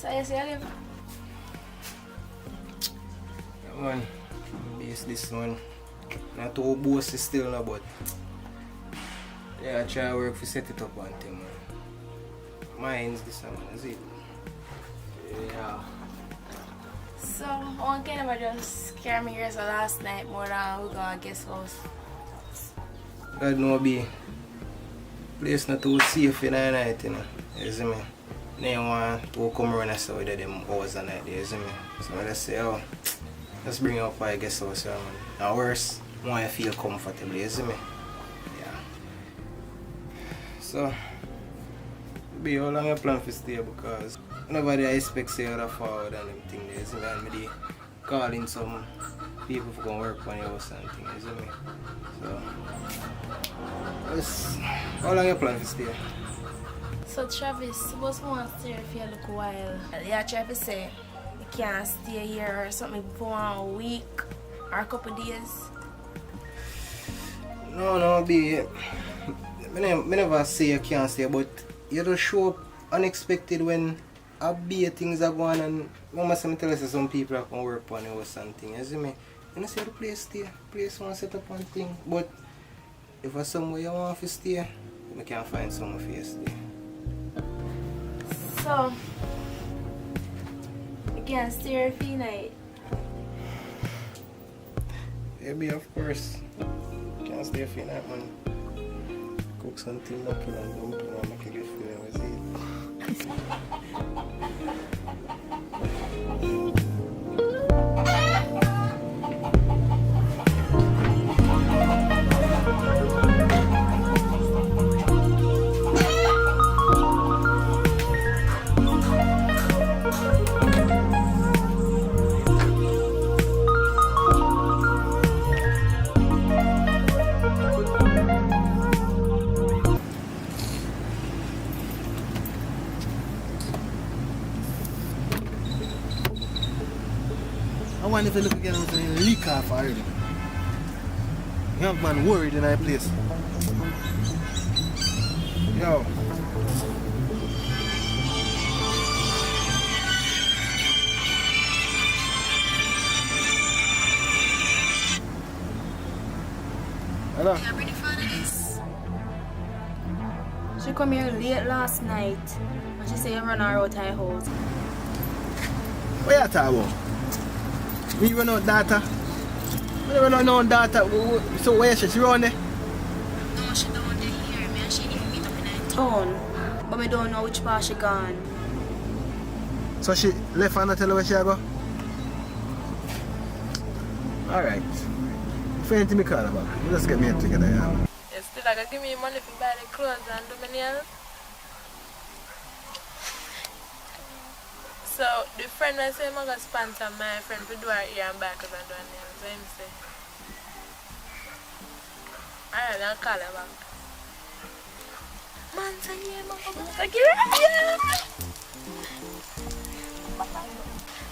So you see, I live. Yeah, man, base this one. Not too bossy still, no, but yeah, I try to work to set it up one thing, man. Mine's this one, is it? Yeah. So, one can never just scare me here so last night more than we go to guest house. God know be. Place not too safe in the night, you know. You see me? They want to come around and say with them hours and night, you see me? So I just say, oh, let's bring you up for a guest house, man. And worse, want you feel comfortable, you see me? Yeah. So, be how long you plan to stay because nobody expect say you're forward and everything, you see me? And me calling some people for go work on your house and things, you see me? So, yes. How long you plan to stay? So Travis, suppose we want to stay here for a little while. Yeah, Travis say you can't stay here or something for a week or a couple days. No, be. I never say you can't stay, but you just show up unexpected when a big things are going and mama say me tell us some people are going to work on your house and things, you see me? You know say the place stay, place want to set up one thing, but if there's somewhere you want to stay, you can find somewhere for you to stay. So, you can't stay here for the night. Maybe of course. You can't stay for the night, man. Cook something muffin and dumpling and make you get feeling with it. I wonder if you look again and leak off already. Young man worried in that place. Yo. Hello. She come here late last night and she say you run her out of her house. What you talking about? We run out data. We run out no data. So where she run there? No, she down there here. Me and she need to meet up in her town. But I don't know which part she gone. So she left and not tell her where she go? Alright. If anything me call her back, we just get me together, yeah. You still like give me money to buy the clothes and do my nails? So the friend I say I'm gonna sponsor my friend to do her ear and back and do her nails. So him say. Alright, I'll call her back. Man, say yeah,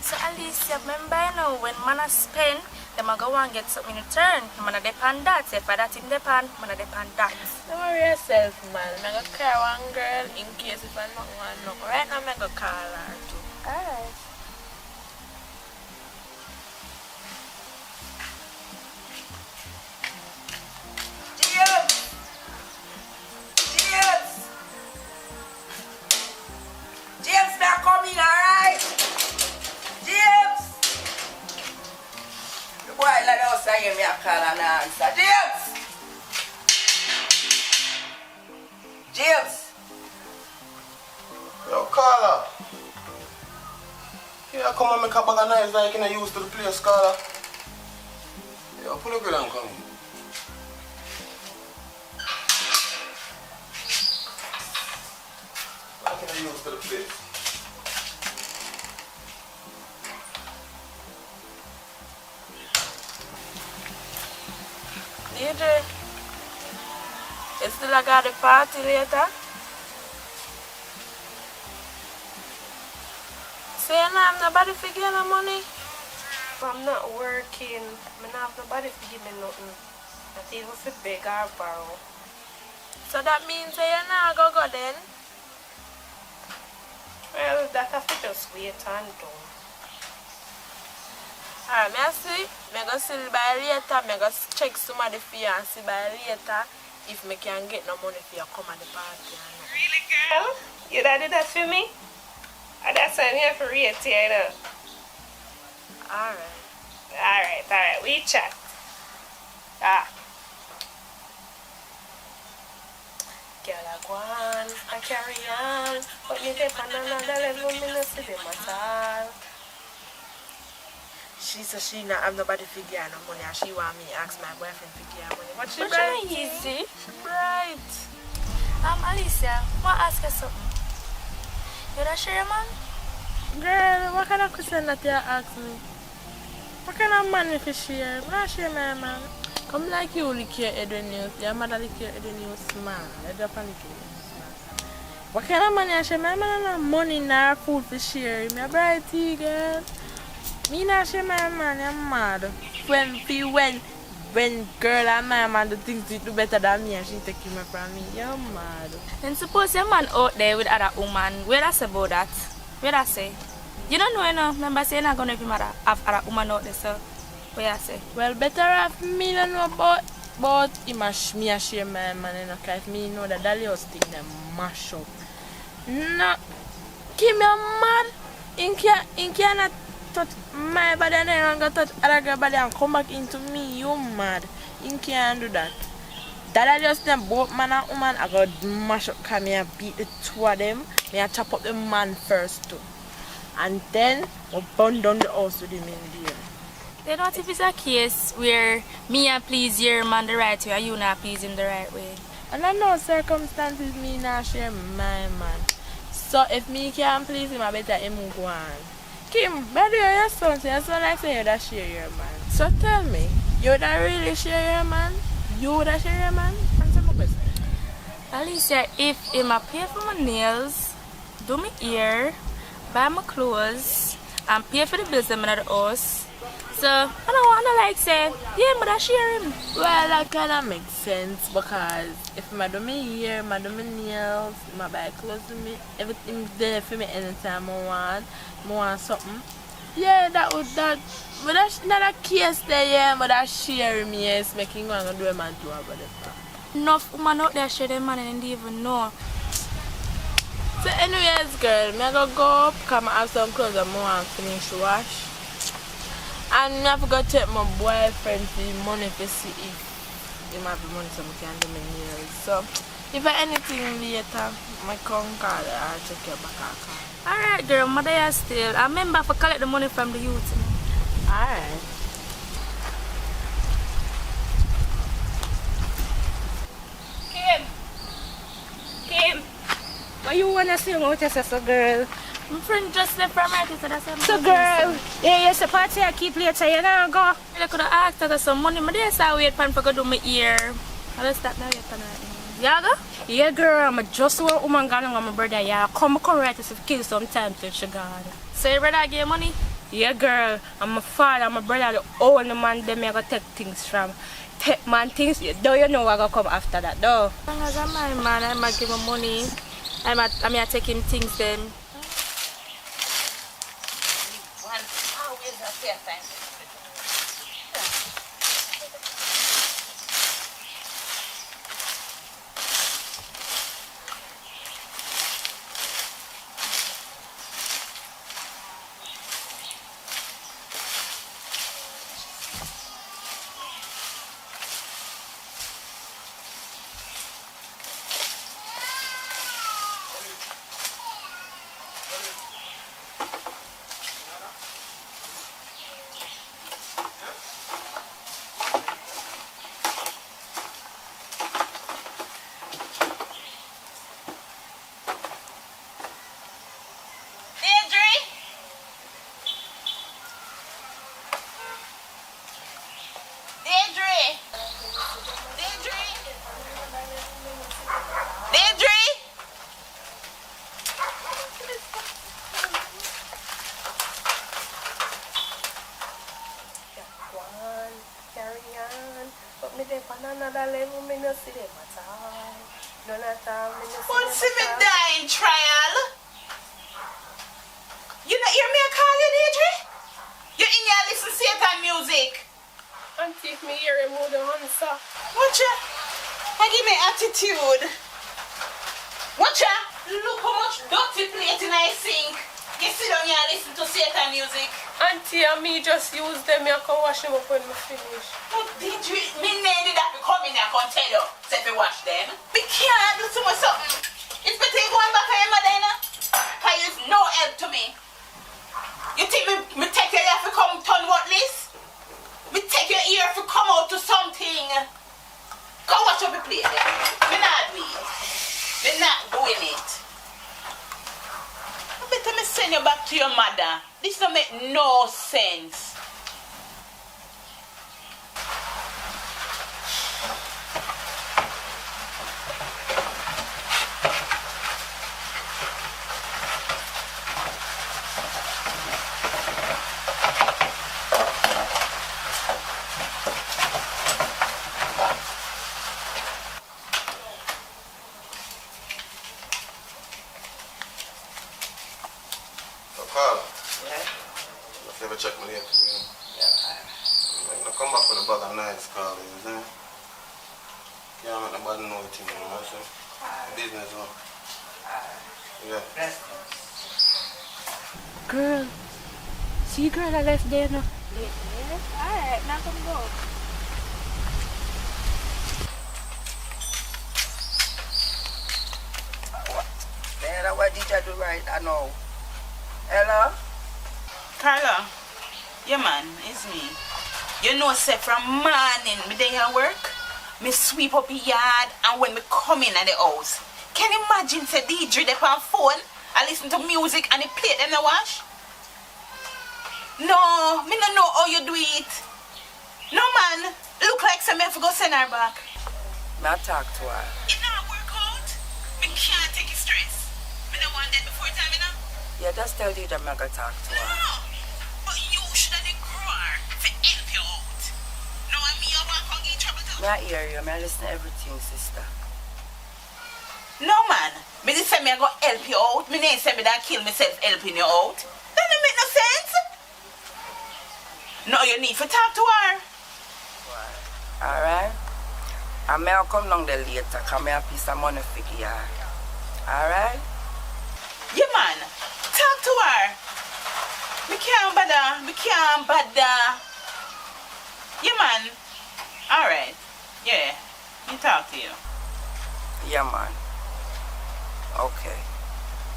So Alicia, remember you know when man spend, them a go and get something in return. Man a depend that. Say for that in depend, man a depend that. Don't worry yourself, man. I'm gonna call one girl in case if I not want to know. Right now I'm gonna call her too. Alright. James, now come in, alright? James! The boy like us say me a call and answer. James! James! Yo, Carla. Yeah, come and make a bag of knives like you know used to the place, Carla. Yo, pull up and come in. Like you know used to the place. DJ, you still got the party later? So you know, I'm nobody for give no money? I'm not working. I don't have nobody to give me nothing. Not even for beg or borrow. So that means that you not go then? Well, that I have to just wait and do. Alright, I see. I go see by later. I go check somebody for you and see by later if I can get no money for you come at the party. Really, girl? You did that for me? That's why I'm here for rate here, you know. Alright. We chat. Girl, I go on, I carry on. But me take on another level, me no see them at all. She said she not have nobody to give her no money and she want me ask my boyfriend to give her money. But she bright. Easy. She bright. Alicia, I want to ask you something. You not share, man? Girl, what kind of question that you ask me? What kind of man if you share? I'm not share my man. Come like you lick your head when you, your mother lick your head when you smile. You drop and lick your head when you smile. What kind of money I share? My man have money nor food for share. Me a brighty girl. Me not share my man, I'm mad. When girl and my man do things to do better than me and she take him from me, you're mad. And suppose your man out there with other woman, where I say about that? Where I say? You don't know, you know. Remember saying I'm gonna have other woman out there, so where I say? Well, better have me don't know about him and me and share my man, you know, because if me know that Dalios thing them mash up. No, keep me mad. In cannot touch my body and then go touch other girl body and come back into me. You mad. You can't do that. That just them both man and woman I got mash up because me beat the two of them. Me I chop up the man first too. And then I burn down the house with him in there. Then what if it's a case where me I please your man the right way and you not please him the right way? And I know circumstances me not share my man. So if me can't please him, I better him go on. Kim, by the way, your son like say you that share your man. So tell me, you that really share your man? You that share your man? Answer my question. Alicia, if him a pay for my nails, do my hair, buy my clothes, and pay for the bills in the house, so I don't want to like say, yeah, but I share him. Well, that kind of makes sense because if I do my hair, I do my nails, I buy clothes for me, everything there for me anytime I want something. Yeah, but that's not a case there, yeah, but that share me, yes, making one go do a man to about it. Enough woman out there share them man and they even know. So anyways, girl, I go up, come have some clothes and I want to finish wash. And I have to take my boyfriend for money to see if he might be money so I can do my nails. So if I anything later, I come call her and check your back account. Alright girl, mother is still. I remember to collect the money from the youth. Alright. Kim, what you wanna say about yourself, girl? My friend just left from her, so that's what So girl, yeah, you're supposed to keep later, you know, go. I could have asked her for some money, but there's a wait for go do my ear. I'll stop now, wait for her. Yeah, go? Yeah, girl, I'm just one woman going with my brother, yeah. Come right to kill sometime till she gone. So your brother give you money? Yeah, girl, I'm my father, my brother, the only man them I go take things from. Take man things, though you know I go come after that, though. As long as I'm my man, I might give him money. I take him things then. Always a fair time. What's the dying trial? not hear me call you, Deidre? You in here listen to Satan music. Auntie, if me hear him, would answer. Watch ya. I give me attitude. Watch ya. Look how much dirty plate in I sink. You sit down here and listen to Satan music. Auntie and me just use them, I can wash them up when we finish. But Deidre, me need that to come in here and tell you, say if you wash them. We can't do too much something. It's better you going back to your mother, you know? Because it's no help to me. You think me take your ear to come turn what this? Me take your ear to come out to something. Go watch up the plate then. Me not do it. Me not doing it. Better me send you back to your mother. This don't make no sense. Check my name, I'm gonna come back with a bag of nice call, you know? Can't make nobody know it, you know, so business, yeah. Girl, see girl I left there now. Alright, now come go. Man, what did I do right? I know. Hello? Carla? Yeah, man, it's me. You know, say from morning, me day at work, me sweep up the yard, and when me come in at the house, can you imagine, say, Deidre, they on phone, I listen to music, and they plate them the wash? No, me don't know how you do it. No, man, look like some me have to go send her back. Me talk to her. It not work out. Me can't take it stress. Me don't want that before time, you know? Yeah, just tell Deidre I'm gonna talk to her. No. Me I hear you, me I listen to everything, sister. No, man. Me just say me I go help you out. Me didn't say me that kill myself helping you out. That don't make no sense. No, you need to talk to her. Alright. And me I'll come down there later, because me have a piece of money for you. Alright? Yeah, man. Talk to her. Me can't bother. Me can't bother. Yeah, man. Alright. Yeah. Me talk to you. Yeah, man. Okay.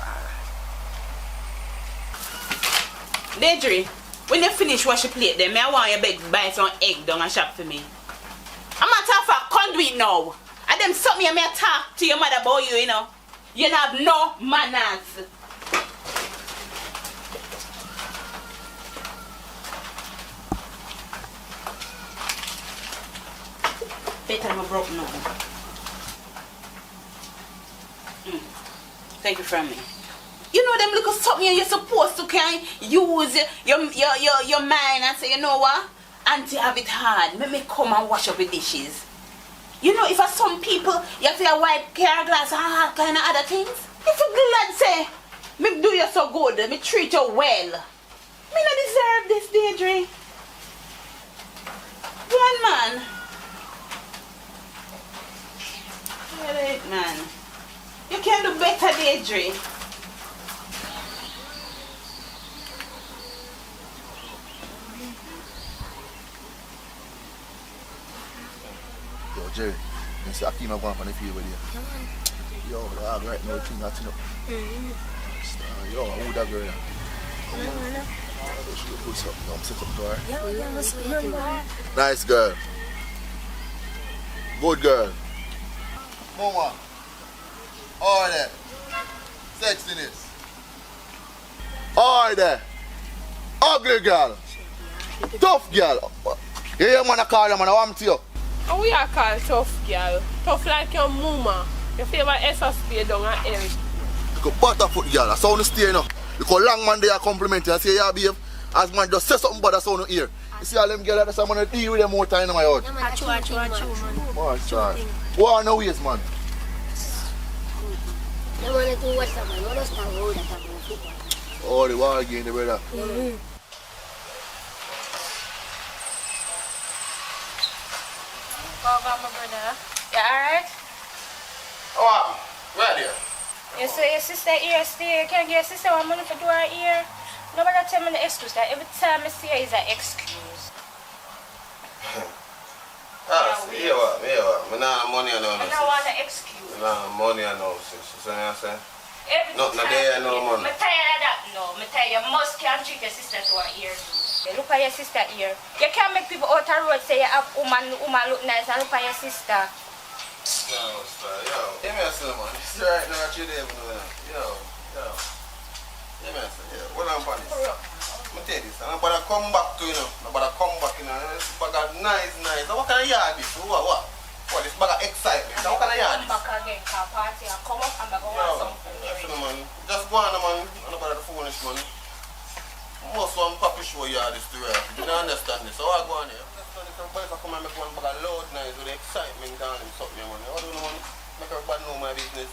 Alright. Deidre, when you finish wash your plate, then I want you to buy some egg down and shop for me. I'm not talking for conduit now. And them something you may talk to your mother about you, you know. You don't have no manners. Better I'm broke now. Take it from me. You know them little something you're supposed to can use your mind and say, you know what? Auntie have it hard. Let me come and wash up the dishes. You know, if some people you have to wipe care glass and all kind of other things. If you glad say, me do you so good, me treat you well. Me not deserve this, Deidre. One man. Get it, man. You can do better, Deidre. Yo, Jerry, you see Akeem going on the field with you. Yo, the hard right now, thing that's up. Yo, who that girl? She look good, so I'm set up to her. Nice girl. Good girl. Mama. All there. Sexiness. All there. Ugly girl. Tough girl. You hear man I call you, man, I want to you. And we are called tough girl. Tough like your mama. Your favorite SSP down at L. You go butterfoot girl, that's how you stay now. You go long man there compliment you and say, yeah, behave. As man just say something but that's how you hear. You see all them girls, that's how I'm going to deal with them more time in my house. Achoo, man. Oh, sorry. Go on no ways, man. Oh, the war again, the brother. Mm-hmm. Welcome, my brother. You alright? Oh, right there. You see your sister here still. Can I get your sister one money for do her ear? Nobody tell me the excuse. That every time I see her is an excuse. Yeah, what? I don't money I know. I don't want an excuse. I don't money I know, sis. You see what I'm saying? Every Not time there, no money. I'm tired of that. No, I'm tired. You must can't treat your sister to her ear. You look at your sister ear. You can't make people out the road say you have woman look nice and look at your sister. Yo, give me a silver man. This is right now what you there, Yo. Give me a silver. What I'm on this? I'm tell you this. I'm about to come back to I'm about to come back, This bag of nice. What kind of yard this? What? What, this bag of excitement? What kind of yard this? Come back again, car party and come up and go want something. Man. Just go on, man. I'm about to foolish, man. Most one papi show yard this to her. You don't understand this. So I go on here. If I come and make one bag of load nice with the excitement down and something, man. How do you know, man? Make everybody know my business.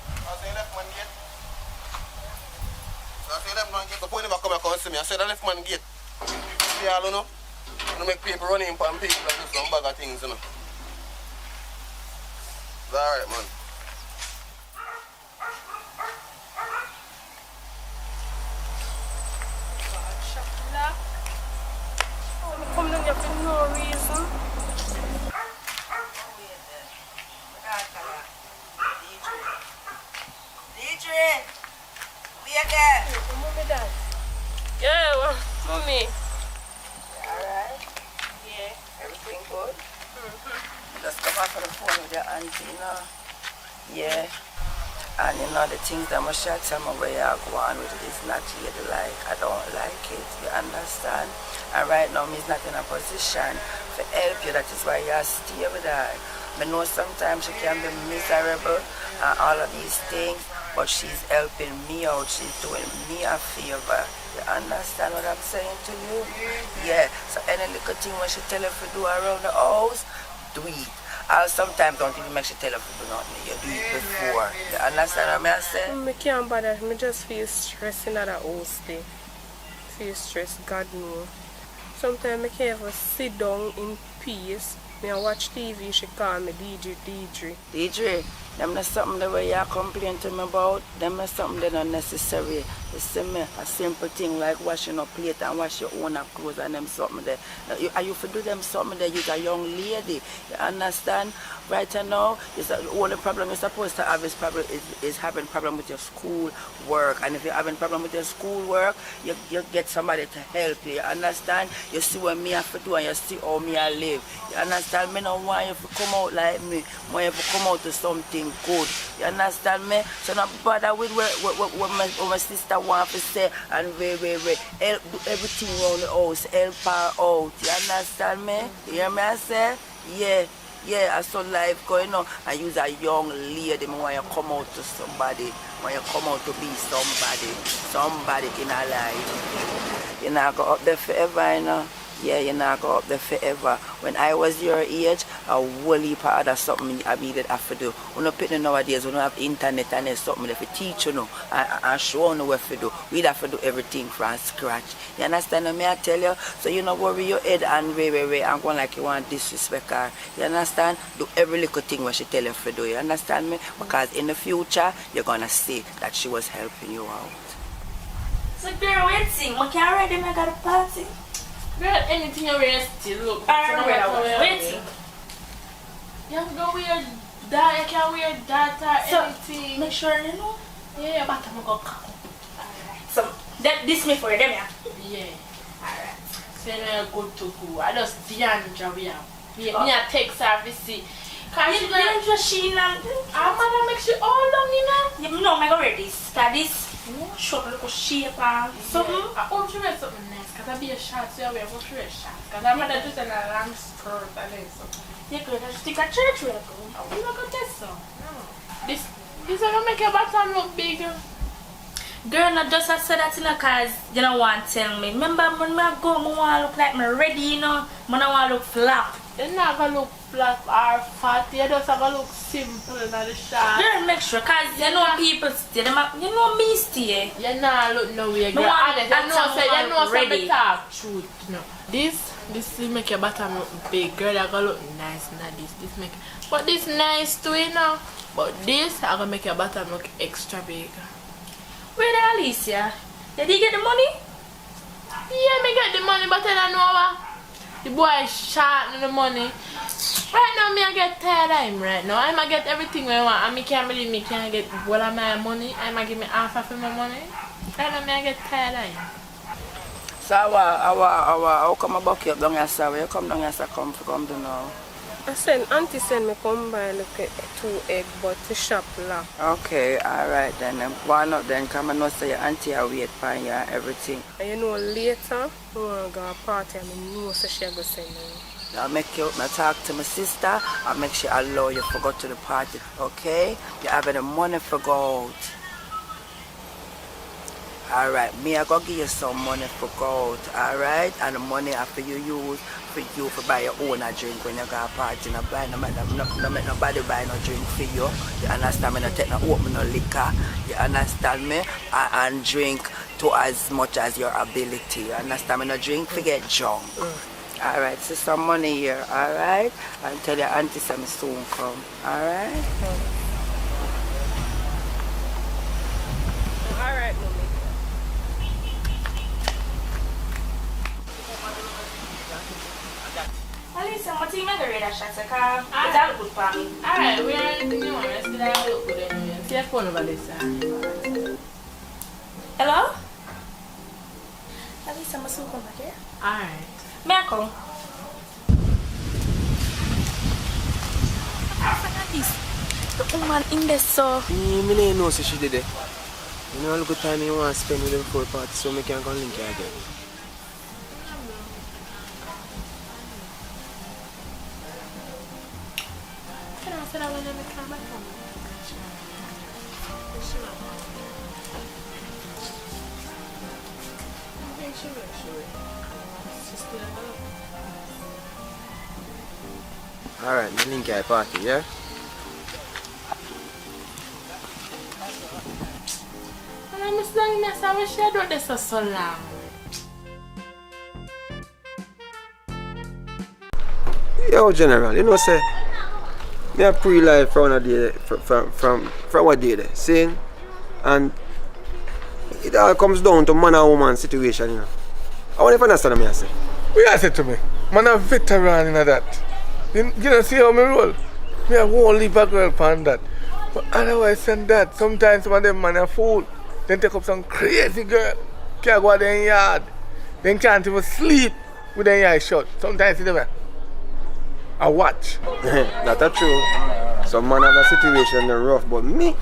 I say left man gate. The point if I come and come and see me, I say the left man gate. See all you know? You make people run in and people and do some bag of things, you know. It's alright, man. Come down here for no reason. DJ, we are there. Mommy, Dad. Yeah, well, Mommy. Alright? Yeah. Everything good? Just come back on the phone with your auntie, Yeah. And the things that my shot tell me where you go on with it is not really like, I don't like it, you understand? And right now, me's not in a position to help you, that is why you stay with her. I know sometimes she can be miserable and all of these things, but she's helping me out, she's doing me a favor. You understand what I'm saying to you? Yeah, so any little thing when she tell her to do around the house, do it. I sometimes don't even make she tell her to do nothing. You do it before. You understand what I'm saying? I can't bother. I just feel stressed in that house day. Feel stressed, God knows. Sometimes I can't even sit down in peace. I watch TV, she call me DJ. DJ, them not something that you complain to me about. Them not something that unnecessary. You see me, a simple thing like washing up plate and wash your own clothes and them something there. Are you for do them something that you're a young lady? You understand? Right now, the only problem you're supposed to have is having problem with your school work. And if you're having problem with your school work, you get somebody to help you. You understand? You see what me have to do and you see how me I live. You understand? Me don't want you to come out like me. I want you to come out to something good. You understand me? So not bother with what my sister want to say and help do everything around the house. Help her out. You understand me? You hear me I say? Yeah, I saw life going on. I use a young lady. I want you to come out to somebody. I want you to come out to be somebody in her life. You're not going up there forever, you know. Yeah, you're not go up there forever. When I was your age, a whole heap of other something I needed have to do. We're not putting nowadays, we don't have internet and there's something that we teach you know and show you what to do. We'd have to do everything from scratch. You understand what I tell you? So you don't worry your head and I'm going like you want disrespect her. You understand? Do every little thing what she tell you to do. You understand me? Because in the future, you're going to see that she was helping you out. So girl, waiting. I can't ready, I got a party. Girl, anything you wear still look. Waiting. You have to go wear that, you can wear that or so, anything. Make sure you know. Yeah. But I'm going to cock up. Alright. So, this me for them, yeah? Yeah. Alright. So you're good to go. I just Deandra we have. Me a take service. Cause she I'm gonna make you all long, you know? You know, I'm going to wear this. Cause this short little shape and something. I hope you wear something nice. Because I be a short, so I wear a short. Because I'm gonna just a long skirt and then something. You could just stick a church with it. I'm not gonna test so. This is gonna make your bottom look big. Girl, not just I said that because you don't want to tell me. Remember when I go, I want to look like me ready, you know? I don't want to look flap. You're not gonna look flat or fat, you just have to look simple in the shot. Girl, make sure, cause you know people stay, you know me stay. You not look no way, girl. No one, Honest, you know ready. say talk truth. No. This will make your bottom look big, girl. You're gonna look nice in this make, but this nice too, you know. But this are gonna make your bottom look extra big. Where the Alicia? Did he get the money? Yeah, me get the money, but I don't know what. The boy short on the money. Right now, me I get tired of him right now. I get everything I want. And me can't believe me can't get all of my money. I give me half of my money. Right now, me I get tired of him. So, how come I buck you up down here, sir? Where you come down here, sir? Come to now. Auntie send me come buy like 2 eggs, but the shop locked. Okay, alright then. Why not then? Come and know say your auntie will wait for you and everything. And you know later, we want to go to a party and I know so she go send me. I'll make you talk to my sister. I'll make sure I allow you to go to the party, okay? You have the money for go out. Alright, me I go give you some money for go out, alright? And the money after you use for you to buy your own a drink when you go to a party. No make nobody buy no drink for you. You understand me? No take no open no liquor. You understand me? And drink to as much as your ability. You understand me? No drink to get drunk. Alright, so some money here, alright? I'll tell your auntie some soon come, alright? Alright, mommy. Alicia, what you make a radar shot? It's all good for me. Alright, we are anything you want. Let's get a look good anyway. See your phone over there, sir. Hello? Alicia, I'm going to come back here. Alright. May I come? The woman in there, so. Me don't know so she did it. You know how good time you want to spend with them for a party, so I can go link you again. Can I say that when I come back home? Alright, me link you at party, yeah? And I'm just telling you, I wish I don't do this for so long. Yo, General, you know, say, me a pre-life from a day, from what day there, seeing, and it all comes down to man and woman situation, you know. I want to understand what I say. What you say to me? Man a veteran in that. You don't see how me roll? Me a whole leave a girl on that. But otherwise than that, sometimes some of them man a fool. Then take up some crazy girl. Can't go out there in yard. Then can't even sleep with their eyes shut. Sometimes it's I watch. That's true. Some man have a situation they're rough, but me,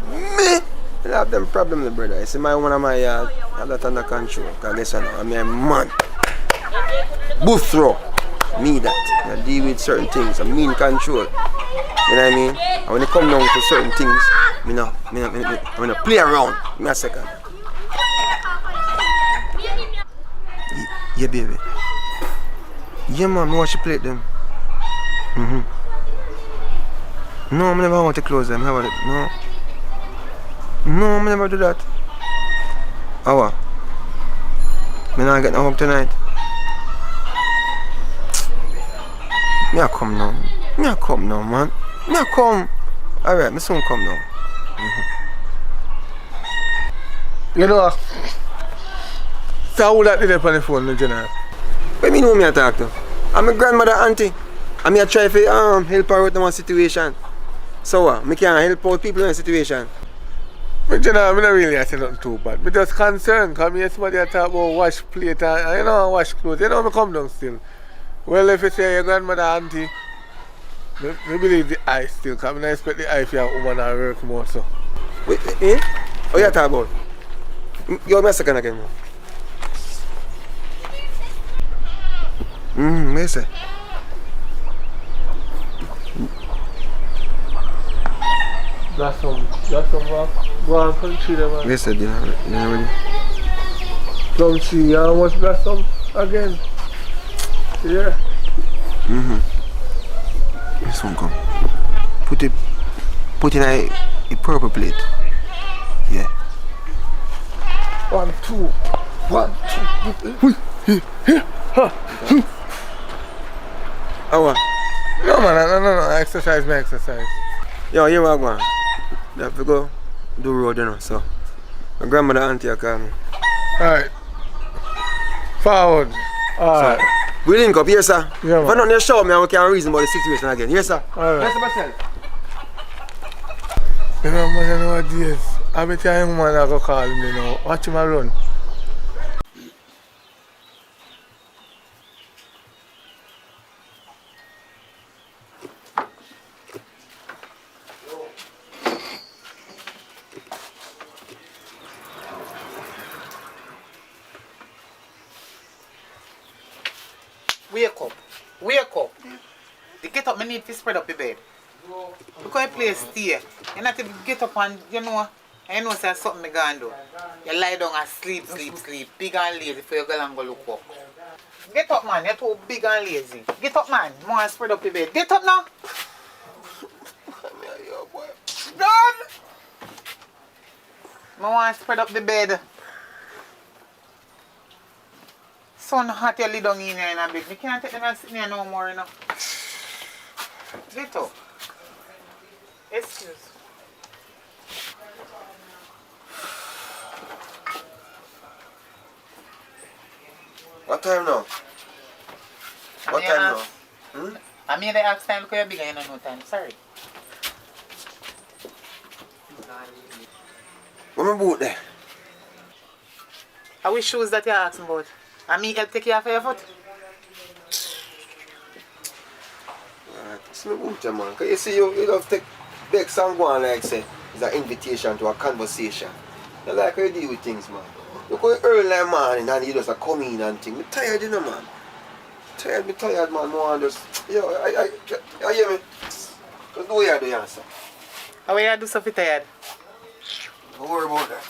I have them problems, brother. You see my one of my yard, I have that under control. Because listen, I'm a man. Booth throw. Me that. I deal with certain things. I'm in control. You know what I mean? And when it come down to certain things, I'm gonna play around. Give me a second. Yeah, baby. Yeah, man, I watch you play them. No, I never want to close them. How about it? No, I never do that. Oh, what? I'm not getting home tonight. Me I come now. Man. Me I come. Alright, me soon come now. You know, so who that did it on the phone, General? What me know me I talk to? I'm my grandmother auntie. And me I try to help her out in one situation. So what? Me can't help out people in a situation. But General, I'm not really say nothing too bad. I'm just concerned because me somebody talk about wash plate and you know wash clothes. You know me come down still. Well, if you say your grandmother auntie, I believe the eye still, because I expect the eye for your woman to work more so. Wait, eh? What you talking about? Give me a second again, man. What you say? That's some go on country there, man. What you said, you know ready? Some see, you almost got some again. Yeah. This one come. Put in a purple plate. Yeah. 1, 2. 1, 2. How? No man, no. Exercise, my exercise. Yo, here we are going. We have to go do road, you know, so my grandmother auntie are coming. Alright. Forward. Alright. So, we link up here, sir. Yeah, if I don't show me, I can't reason about the situation again. Yes, sir. Alright. Yes, myself. You know, man, nowadays, I bet you a young man that go call me now. Watch him run. Wake up. The get up, me need to spread up the bed. Because you play stay. You not to get up and, you know say something me gonna do. You lie down and sleep. Big and lazy before you go and go look up. Get up, man. You're too big and lazy. Get up, man. I want to spread up the bed. Get up now. Done. I want to spread up the bed. Sun hot, you lay down in here in a bed. I can't take them and sit here no more, you know. Get up. Excuse. What time now? What time now? I mean, the ask time because you're bigger, you don't know time. Sorry. Where my boot there? How which shoes that you're asking about? I mean, help take care of your foot? It's my boot there, man. Because you see, you love to take big song go on like say, it's an invitation to a conversation. You like how you deal with things, man. You go early like morning and you just come in and things. I'm tired, you know, man. Me tired, man. I just, yo, I hear me. Just do what you do, you answer. How you do something tired? Don't worry about that.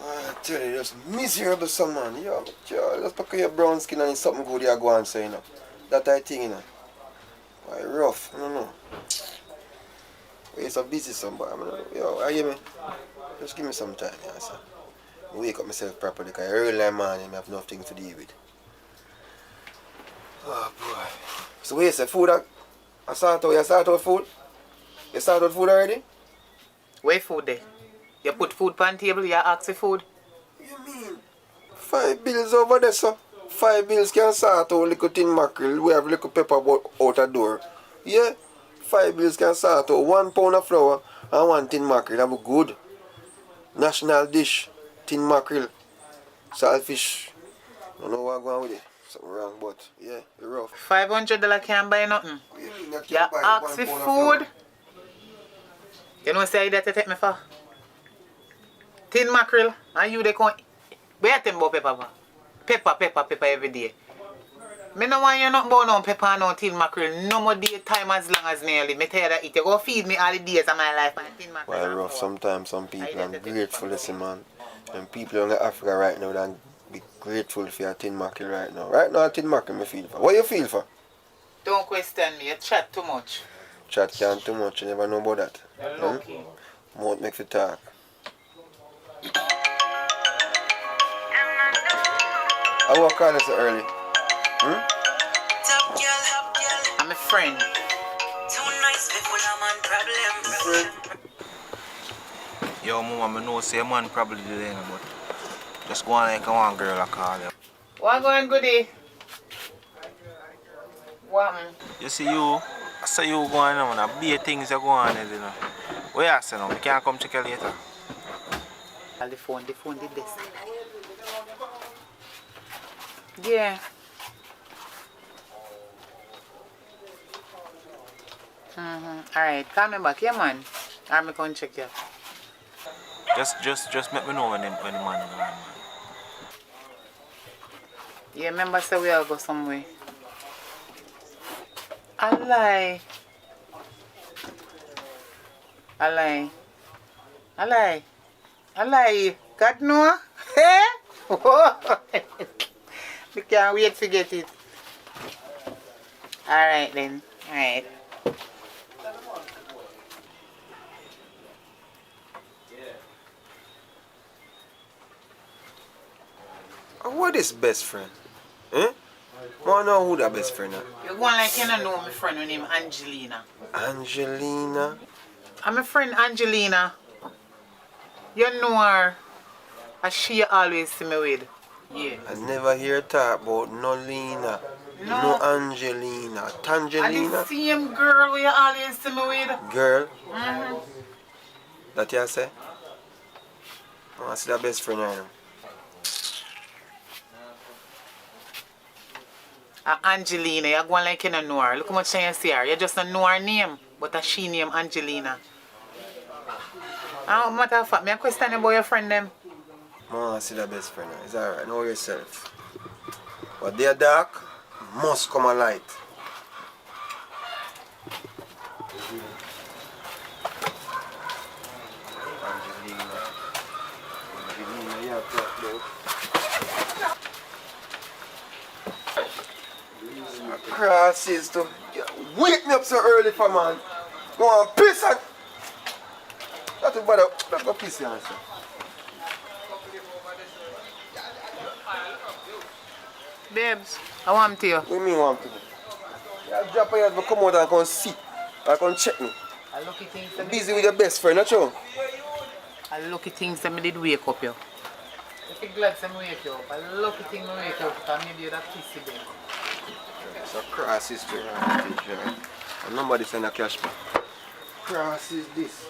I tell you, just miserable some man. Yo, just because your brown skin and it's something good you go and say, you know. That I think, you know. Why rough, I don't know. You're so busy somebody. I mean, yo, I hear me. Just give me some time, yeah, sir. I wake up myself properly because early in the morning I have nothing to deal with. Oh boy. So wait, say food I start out food? You start out food already? Where food there? You put food on the table, you ask for food? You mean? 5 bills over there, sir. 5 bills can start out little tin mackerel. We have little pepper out the door. Yeah? 5 bills can start out 1 pound of flour and 1 tin mackerel. That be good. National dish, tin mackerel, saltfish. I don't know what I'm going with it. Something wrong, but yeah, it's rough. $500 can't buy nothing. You ask for food. You know say that you take me for? Tin mackerel, and you they come. Where you think about pepper every day. Me no want you nothing about no pepper and no tin mackerel. No more day time as long as nearly. Me tell you that it. You go feed me all the days of my life and tin mackerel. Well, rough. Sometimes some people I'm grateful, listen, man. And people in Africa right now that be grateful for your tin mackerel right now. Right now, tin mackerel me feel for. What you feel for? Don't question me. You chat too much. Chat can't too much. You never know about that. You're lucky. Mouth make you talk. I walk on this early. I'm a friend. Yo, mama, I know say a man probably there, but just go on like one girl I call you. What going goodie? What? You see you, I say you going on, and be things you go on, you know. Where you say now? We can't come check you later. The phone the desk. Yeah. Alright, call me back, yeah man. I'm going to check you. Just let me know when the man is going, man. Yeah, remember say we all go somewhere. I lie. God know? We can't wait to get it. Alright then. Alright. What is best friend? Eh? I want to know who that best friend is. You're going like you don't know my friend named Angelina. Angelina? I'm my friend Angelina. You know her. As she always see me with. Yeah. I never hear talk about no Lena. No Angelina. And Tangelina? the same girl where you always see me with. Girl? Mm-hmm. That you say? I see that best friend right now. Angelina, you're going like you don't know her. Look how much you see her. You just don't know her name. But she named Angelina. Matter of fact, I question about your friend them. I see that best friend. It's alright, know yourself. But they're dark, must come a light. Angelina, you have talk about. Crosses to wake me up so early for man. Go on, piss and that's about it. Let's go piss here, sir. Babes, I want to you. What do you mean want to? You drop your head, come out and come see. Or come check me. I lucky things You're busy with your best friend, not you? I lucky things that I did wake up you. If you're glad to wake you up, I lucky thing I wake you up because maybe you're that pissy bed. It's a cross history. And nobody send a cash back. Cross is this.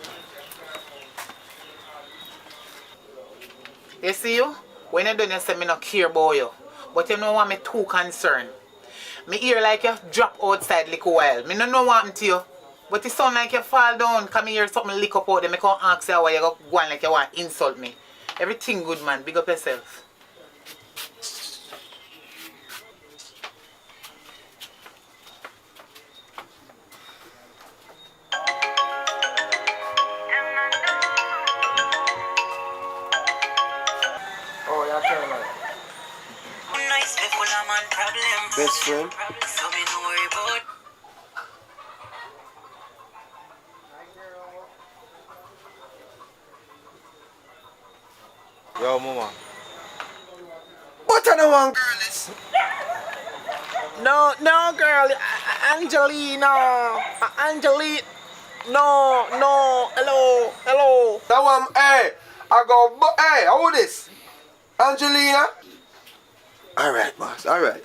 You see you? When you done you say me not care about you. But you know what me too concerned. Me hear like you drop outside like a while. Me no know what happened to you. But it sound like you fall down. Come hear something lick up out there. Me can't ask you why you go on like you want to insult me. Everything good man. Big up yourself. Oh, you're telling me. Best friend? Yo, mama. What I don't want, girl is? No, girl. Angelina. Angelina. No. Hello. That one, hey. Hey, how this? Angelina? Alright, boss. Alright.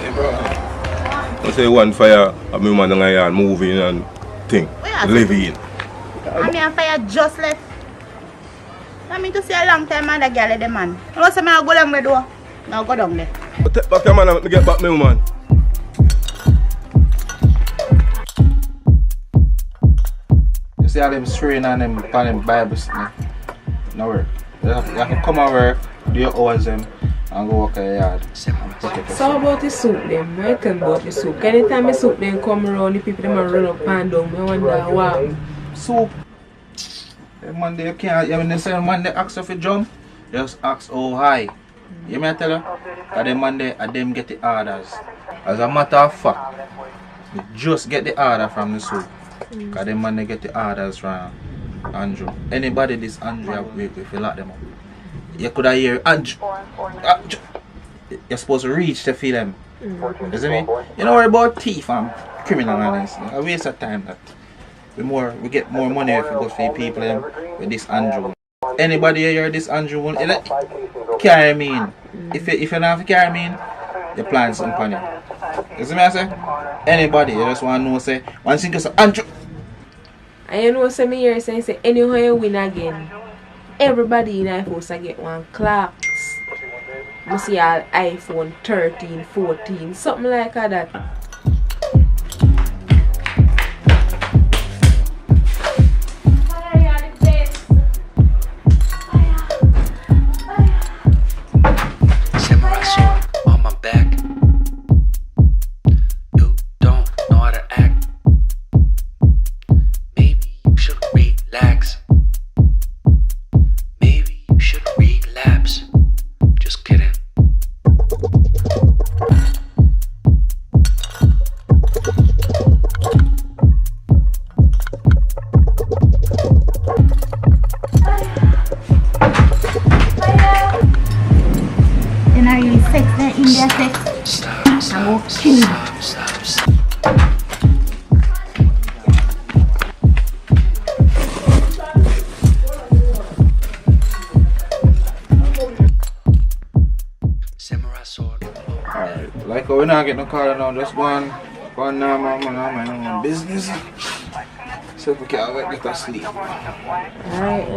Hey, bro. I say one fire, I'm in man and moving and thing. Living. I'm here fire just left. I mean to see a long time man, the girl the man. I was saying I go down the door. Now go down there. Take back your man and let me get back me woman. You see all them strain and them on them Bibles no work. You have to come and work, do your hours them and go work at your yard. So about the soup them, I tell about the soup. Anytime the soup them come around, the people them run up and down. I wonder why. Soup. Monday you can't, when they say Monday ask if you jump, just ask how high. You may tell you? Because the Monday them get the orders. As a matter of fact, you just get the order from the soup. Because the Monday get the orders from Andrew. Anybody this Andrew, if you lock them up. You could have hear Andrew. You're supposed to reach to feel them. You see me? You know about thief and criminal and this. A waste of time that. We get more money if we go for people with this Andrew. Anybody hear this Andrew one? Carry me in. If you don't have to carry me in, you plan something on it. You see me I say? Anybody, you just want to know say, one thing is Andrew. And you know say me here say anyhow you win again, everybody in our house I get one clocks. I see all iPhone 13, 14, something like that. sex and India sex. I'm going to kill him. Alright, like we're not getting no call now, just go on now, man, business. So we can't wait to get sleep. Alright,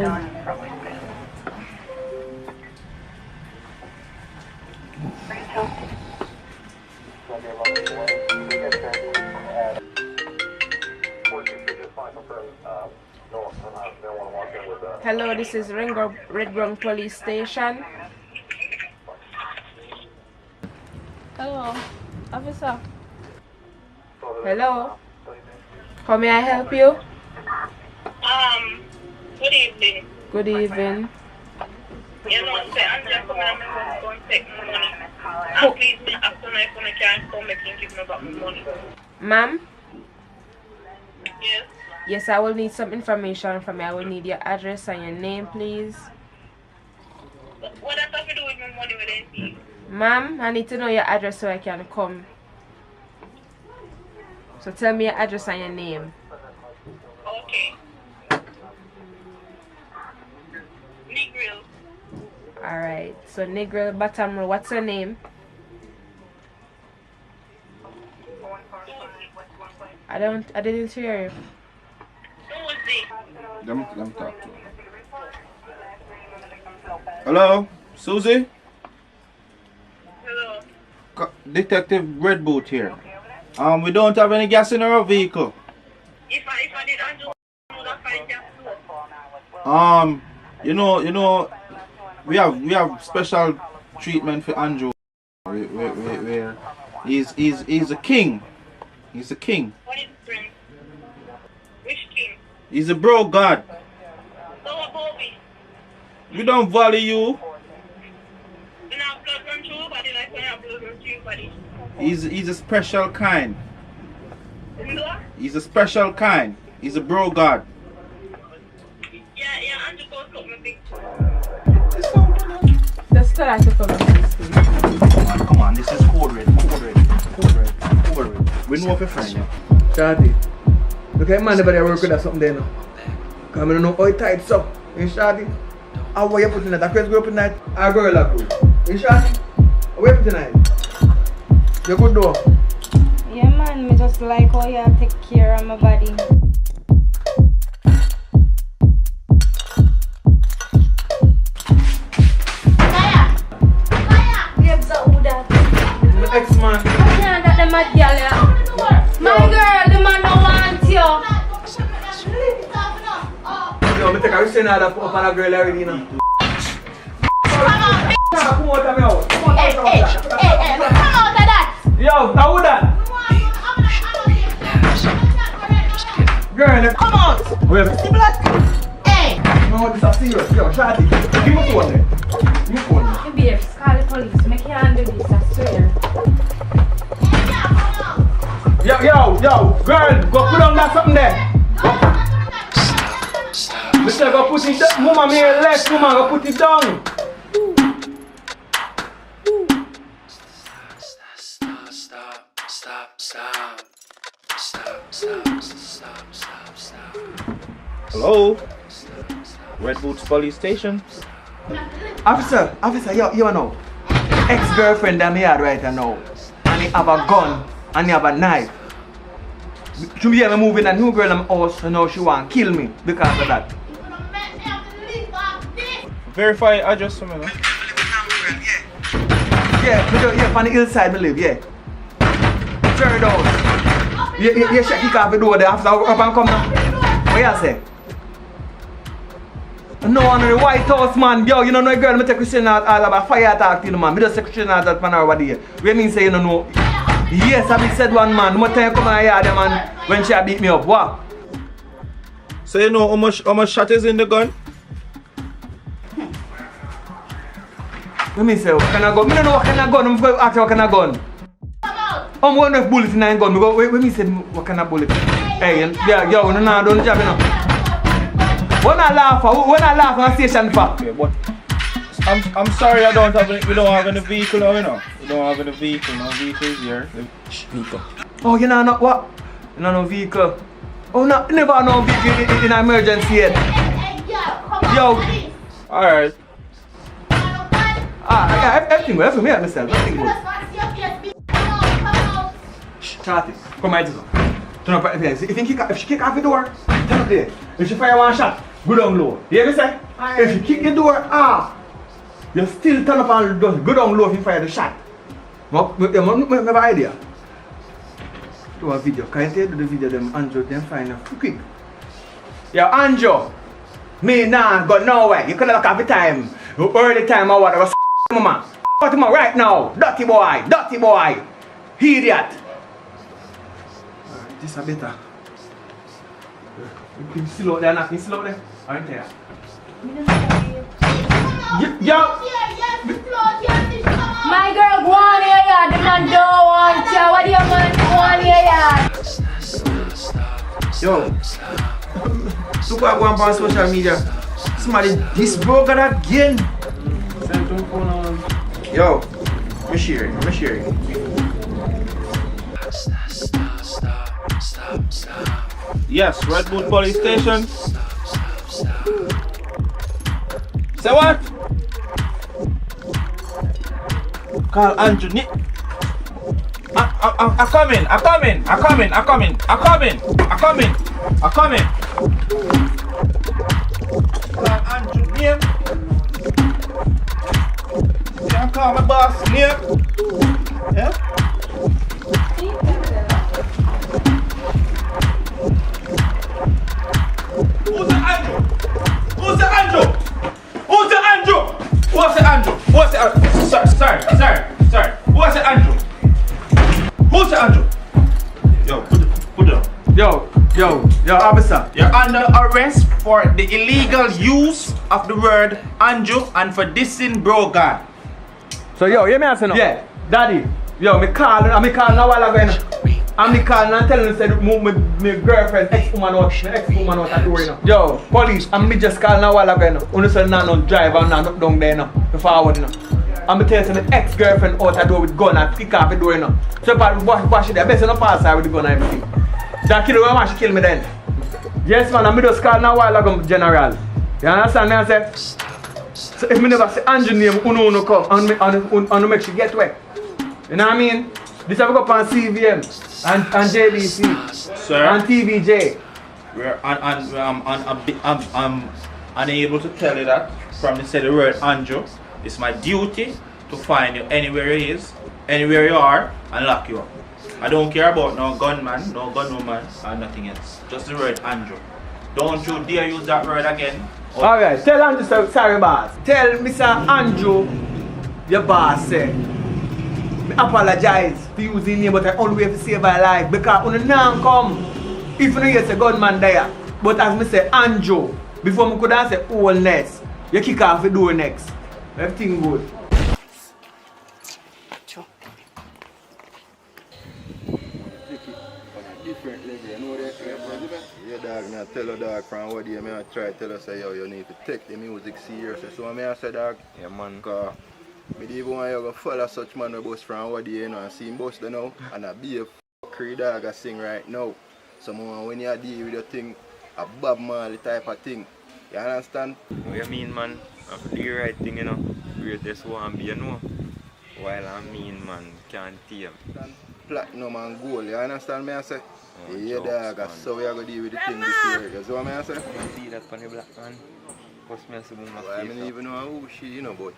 Hello, this is Redgrung Police Station. Hello, officer. Hello. How may I help you? Good evening. Good evening. You know, say, I'm just coming and I'm going to take my money. And please, me after my phone, I can't come back and give me back my money. Ma'am? Yes. Yes, I will need some information from you. I will need your address and your name, please. What does that have to do with my money with anything? Ma'am, I need to know your address so I can come. So tell me your address and your name. Okay. Negril. Alright, so Negril Bottom Row, what's your name? I didn't hear you. Let me talk to her. Hello, Susie? Hello. Detective Red Boot here. We don't have any gas in our vehicle. If I did Andrew, I would have find gas. You know, we have special treatment for Andrew. Where he's a king. He's a king. What is the prince? Which king? He's a bro god. So what about me? We don't value you. You know, blood run through your body like when you have blood run through your body. He's a special kind. You know? He's a special kind. He's a bro god. Yeah, Andrew goes cut my big. Just tell her to come and Come on, this is code red. We know if you're friend, yeah. Shadi, look at man, everybody work with us something there now. Because I don't know how it tight so. You Shadi? How are you putting that? A crazy girl putting that? A girl like you. You Shadi? How are you putting that? You good though? Yeah man, me just like how you take care of my body. Ex-man. I can't that the mad girl, yeah. My girl, the man don't want you. Yo, me take a restraint order up on a girl already, you know. Come out of me out. Hey, come out of that. Yo, now who that? Girl, Come out. wait. See blood? Hey. No, this is serious. Yo, Shadi, give me phone there. Give me phone there. You better call the police. Make your hand do this, I swear. Yo, girl, go put on that something there. Mister, go put it down. Mama, me left, mama, go put it down. Hello? Red Boots Police Station. Officer, you know. Ex-girlfriend that me had right now. And he have a gun and he have a knife. She be me moving a new girl in my house and now she want to kill me because of that. Verify address for me, no? Yeah, on the hillside me live, yeah. Third house. Yeah, she kick off the door there after up and come now. What you say? No, I'm in the White House, man. Yo, you know no girl, me take Christian out all about fire attack till man. Me just take Christian out that man over there. What mean say you don't know? Yes, I be said one man. What time come and hear man when she beat me up? What? So you know how much shot is in the gun? Let me say, what kind of gun? I don't know what kind of gun. I'm going to ask you what kind of gun. I'm going to have bullets in that gun. Let me say, what kind of bullet? Hey, yo, don't job, you know. When I laugh on station for? Okay, but I'm sorry I don't have we don't have any vehicle now, you know. We don't have any vehicle, no vehicles here. Vehicle. Oh, you know not what? You know no vehicle. Oh no, never no vehicle in an emergency yet. Yo. Alright. Yeah, everything good, everything myself, everything good. Charlie, come here, turn up right there. If she kick off the door, turn up there. If she fire one shot, go down low. You hear me say? If she kick the door, you still turn up and just go down low if you fire the shot. You have an idea? Do a video. Can you do the video them Andrew them find you quick? Yo, Andrew, me nah go nowhere. You could look at the time. You early time or whatever. Mama. What him right now? Dirty boy, dirty boy. Idiot. This is better. You can slow there, nothing slow there. Aren't there? Yo! My girl, go on here, yeah. The man don't want you. What do you want? Go on here, yeah. Yo! Look what going on social media. Somebody this broker again. Yo! I'm sharing. Yes, Redwood Police Station. Say what? Call Andrew. I'm coming. Call Andrew name. You can call my boss name. Yeah? Who's the Andrew? What's the Andrew? Sorry. What's the Andrew? Who's the Andrew? Yo, put it on. Yo, officer. You're under arrest for the illegal use of the word Andrew and for dissing bro God. So yo, hear me answer now? Yeah, daddy. Yo, me calling a while ago. I'm calling and telling you say my girlfriend ex-woman out at the door, you know. Yo, police, I'm just calling a while ago, you know. Only say no drive and not down there, you know. The forward, you know. I'm telling you my ex-girlfriend out at the door with gun and kick off the door, you know. So if I wash it there, best not pass her with the gun and everything. That kid will she kill me then. Yes man, I'm just calling a while ago, general. You understand me? I say, so if me never say Andrew name, uno come and make sure get wet. You know what I mean? This have go up on CVM and JBC, sir, and TVJ. I'm unable to tell you that from the word Andrew. It's my duty to find you anywhere he is, anywhere you are, and lock you up. I don't care about no gunman, no gunwoman, or nothing else. Just the word Andrew. Don't you dare use that word again. Alright, tell Andrew, sorry boss. Tell Mr. Andrew, your boss said, I apologize for using name, but I only have to save my life because when now come, if you hear a gunman there, but as me say Andrew, before me could have say all next, you kick off the door next. Everything good. Yeah, dog, me I tell a dog from what day, me I try to tell us say, yo, you need to take the music seriously. So I say, dog, yeah man, cause me don't even want you to follow such man who bust from what day, you know, and see him bust now, and I be a fuckery dog I sing right now. So when you deal with your thing, a Bob Marley type of thing, you understand? What you mean, man? I do the right thing, you know. Greatest one be, you know. While I mean, man, can't tame. Platinum and gold, you understand me I say? Oh, yeah, dog, so we are going to deal with the thing this year. You see what I say? You see that funny black man? What's me say about my I don't even know who she, you know, but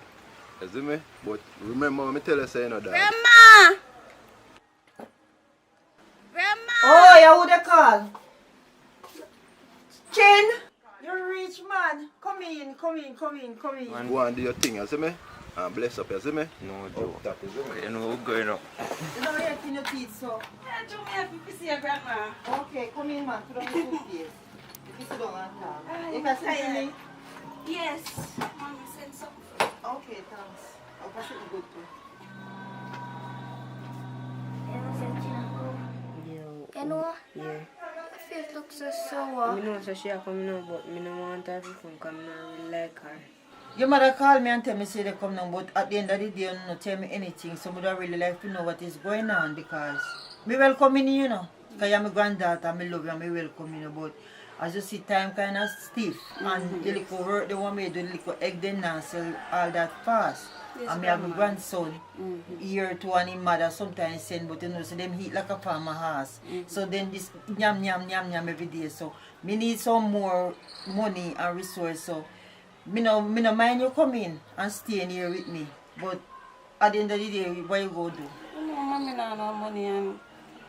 you see me? But remember what I tell you, say, you know, dog. Grandma! Oh, yeah, who they call? Chin? You're rich man. Come in. Go and do your thing, you see me? And bless up, you see me? No, Joe. That is it. You know what's going on. You know you're in your teeth, so. Yeah, Joe, me happy to see your grandma. Okay, come in, man. Put on your toothpaste. If you sit down and talk. If I send me? Yes. Mommy send something. Okay, thanks. I'll pass it good too. You know? Yeah. Your face looks so sour. I know so she come now, but I don't want her to come because I don't really like her. Your mother called me and tell me say they come now, but at the end of the day, you don't tell me anything. So I would really like to know what is going on because me welcome you, you know. Because you're my granddaughter, I love you and I welcome you, but as you see, time kind of stiff. And the little work, the one me do, the little egg, then now sell all that fast. Yes, and me have my Grandma. grandson here to and his mother sometimes send, but you know, so them eat like a farmer house. So then this yam every day. So me need some more money and resource. So me no mind you come in and staying here with me. But at the end of the day, what you go do? You know, mommy no money and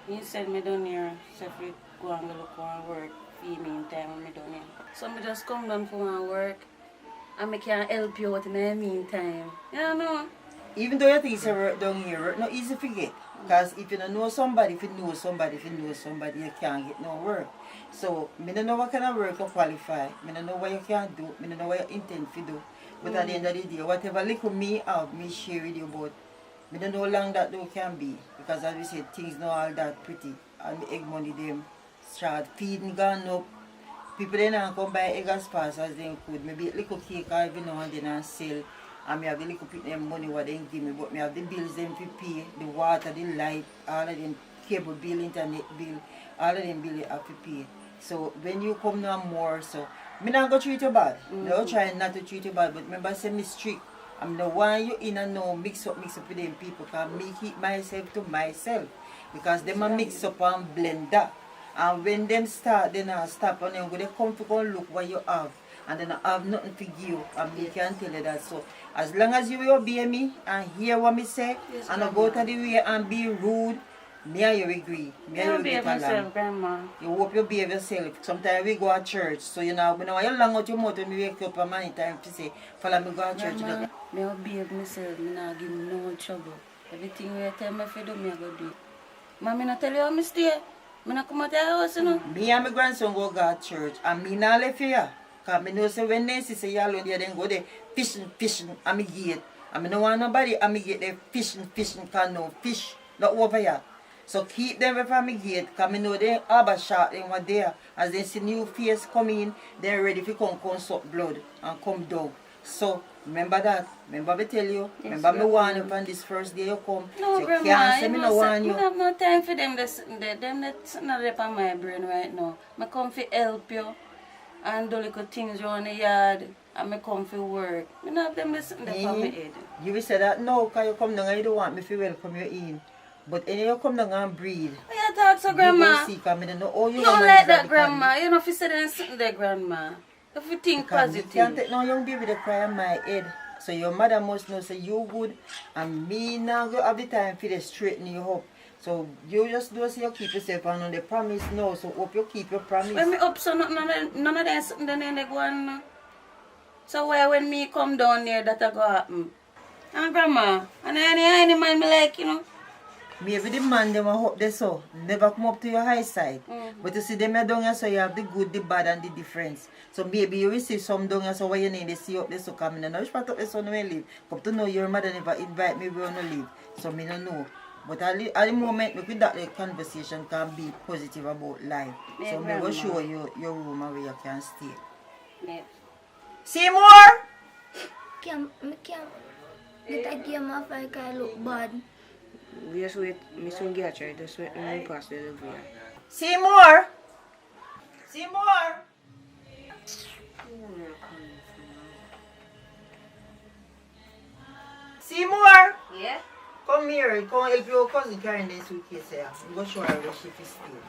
you send me down here so if we go and look and work for me in time when me down here. So me just come down for my work and I can help you out in the meantime. You know? Even though you think it's a work down here, work not easy to get. Because if you don't know somebody, if you know somebody, you can't get no work. So, I don't know what kind of work you qualify. I don't know what you can do. I don't know what you intend to do. But at the end of the day, whatever little me have, me share with you about. I don't know how long that though can be. Because as we said, things not all that pretty. And the egg money, them start feeding gone up. People then come buy egg as fast as they could. Maybe a little cake every now and then and sell. And I have the little put them money what they give me, but I have the bills them to pay, the water, the light, all of them cable bill, internet bill, all of them bill you have to pay. So when you come now more, so me not go treat you bad. No try not to treat you bad, but remember say me strict. I'm the one you in and now mix up with them people, because me keep myself to myself. Because them a mix up and blend that. And when them start, then I stop and then they come to go look what you have. And then I have nothing to give, and me can tell you that. So as long as you will obey me and hear what me say, Yes, and not go to the way and be rude, me and you agree. Me and you behave get along. myself, Grandma. You hope you behave yourself. Sometimes we go to church, so you know, when you long out your mouth when we wake up and many time to say, follow me go to church. Grandma, me will behave myself, me not give me no trouble. Everything you tell me to do, me I go do it. Mommy not tell you how me stay. Me not come out of the house, you know. Me and my grandson go to church, and me not left here. Because I know say when they see you alone there, then go there fishing, and me gate. And I don't want nobody, and me get there fishing, because no fish, not over here. So keep them away from me gate, because I know they harbor shark, they were there. As they see new face come in, they're ready to come suck blood and come down. So remember that. Remember me tell you. Yes, remember me warn you from this first day you come. No, so you Grandma, can't say me no warn I you. have no time for them. Them that's not up on my brain right now. I come to help you and do little things around the yard. And I come for work. I don't have them listen to my head. You will say that no, because you come down and you don't want me to welcome you in. But when you come down and breathe. I talk so, Grandma. You go see, because I don't know how you don't like that, Grandma. You know if you say that sitting there, Grandma. If you think positive. You can't take no young baby to cry on my head. So your mother must know say you good, and me now go have the time for to straighten you up. So you just do say you keep yourself on the promise now. So hope you keep your promise. When me up so none of them sitting there they go on. So why when me come down there that go happen? And Grandma, and any man me like, you know. Maybe the man them hope they so never come up to your high side. But you see them down here, so you have the good, the bad, and the difference. So maybe you will see some down here, so what you need, they see up there, so come in. Now which part of the son will live? Come to know your mother never invite me, we want to live. So me don't know. But at the moment, with that the conversation can be positive about life. Yeah, so me will show you your room where you can stay. Yeah. Seymour! Can't get a game off like I look bad. Just wait, me soon get you. Just wait when we pass the delivery. Seymour! Seymour! Seymour! Yeah? Come here, come help your cousin carrying the suitcase here. I'm going to show her where she is still.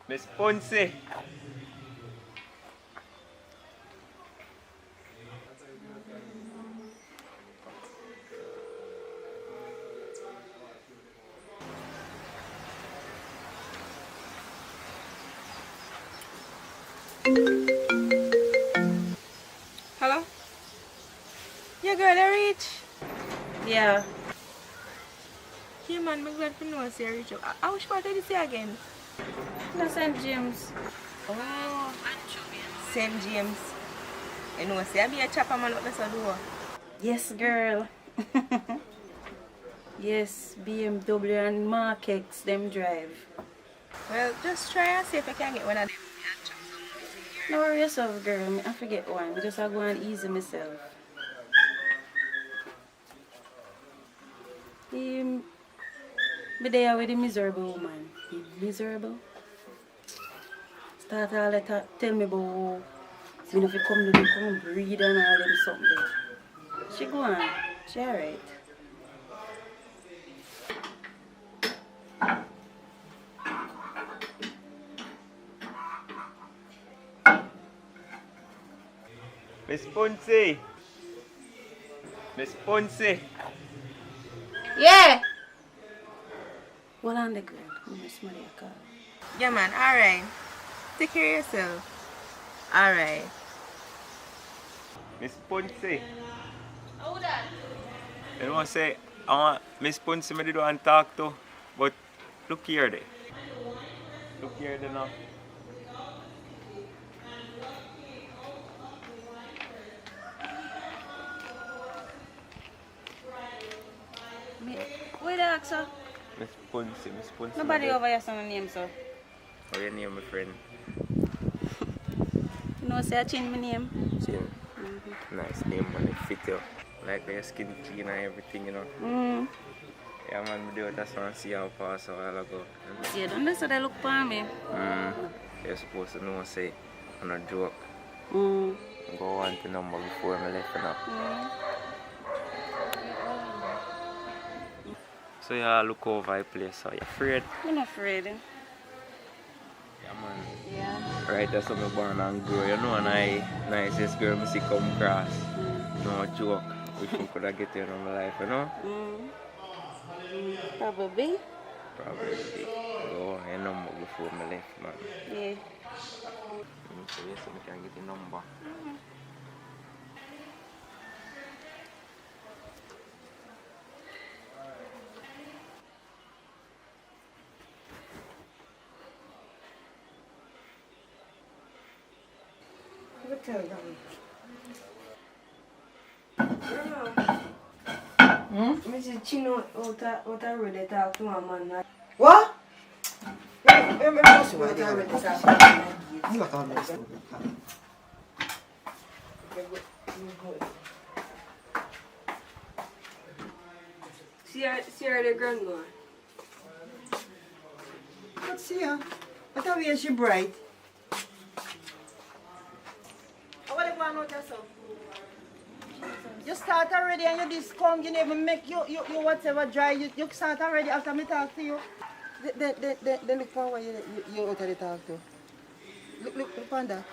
Miss Ponce. Yeah. Yeah, man, I'm glad to know I see you reach up. I wish part did you see again? No, St. James. Oh, St. James. You know, see, I be a chopper man up the door. Yes, girl. Yes, BMW and Mark X, them drive. Well, just try and see if I can get one of them. No worry yourself, girl. I forget one. I just go and easy myself. Be there with the miserable woman. He miserable. Start all that tell me about me if you come breed and all them something. She go on. She alright. Miss Ponce. Miss Ponce. Yeah. Hold on the girl. Miss Maria call. Yeah, man, alright. Take care of yourself. Alright. Miss Ponce. Hold on. You know what I say? I want Miss Ponce me do and talk to, but look here there. Look here there now. Where the actor? Miss Ponce. Nobody over here saying name, sir. How your name, my friend? You know, say I change my name. Chin. Nice name, man. It fit you. Like your skin clean and everything, you know. Yeah, man, we do it. That's why I see how pass a while ago. Yeah, don't they say they look for me? You're supposed to know, say, I'm not joke. Go on to number before I left it up. So you all look over the place, so you afraid? I'm not afraid. Yeah, man. Yeah. Right, that's how I'm born and grow. You know, and I nicest girl I see come across. No joke. Wish we could have get you in my life, you know? Probably. Probably. Go on your number before I left, man. Yeah. So yes, I can get your number. Tell them. Mrs. Chino, what I really talk to my man. What? See her the grandma. Let's see her. I thought we she bright. What do you want to do? You start already and you just come, you never make you whatever dry. You start already after me talk to you. Then look for what you out of the talk to. Look on that.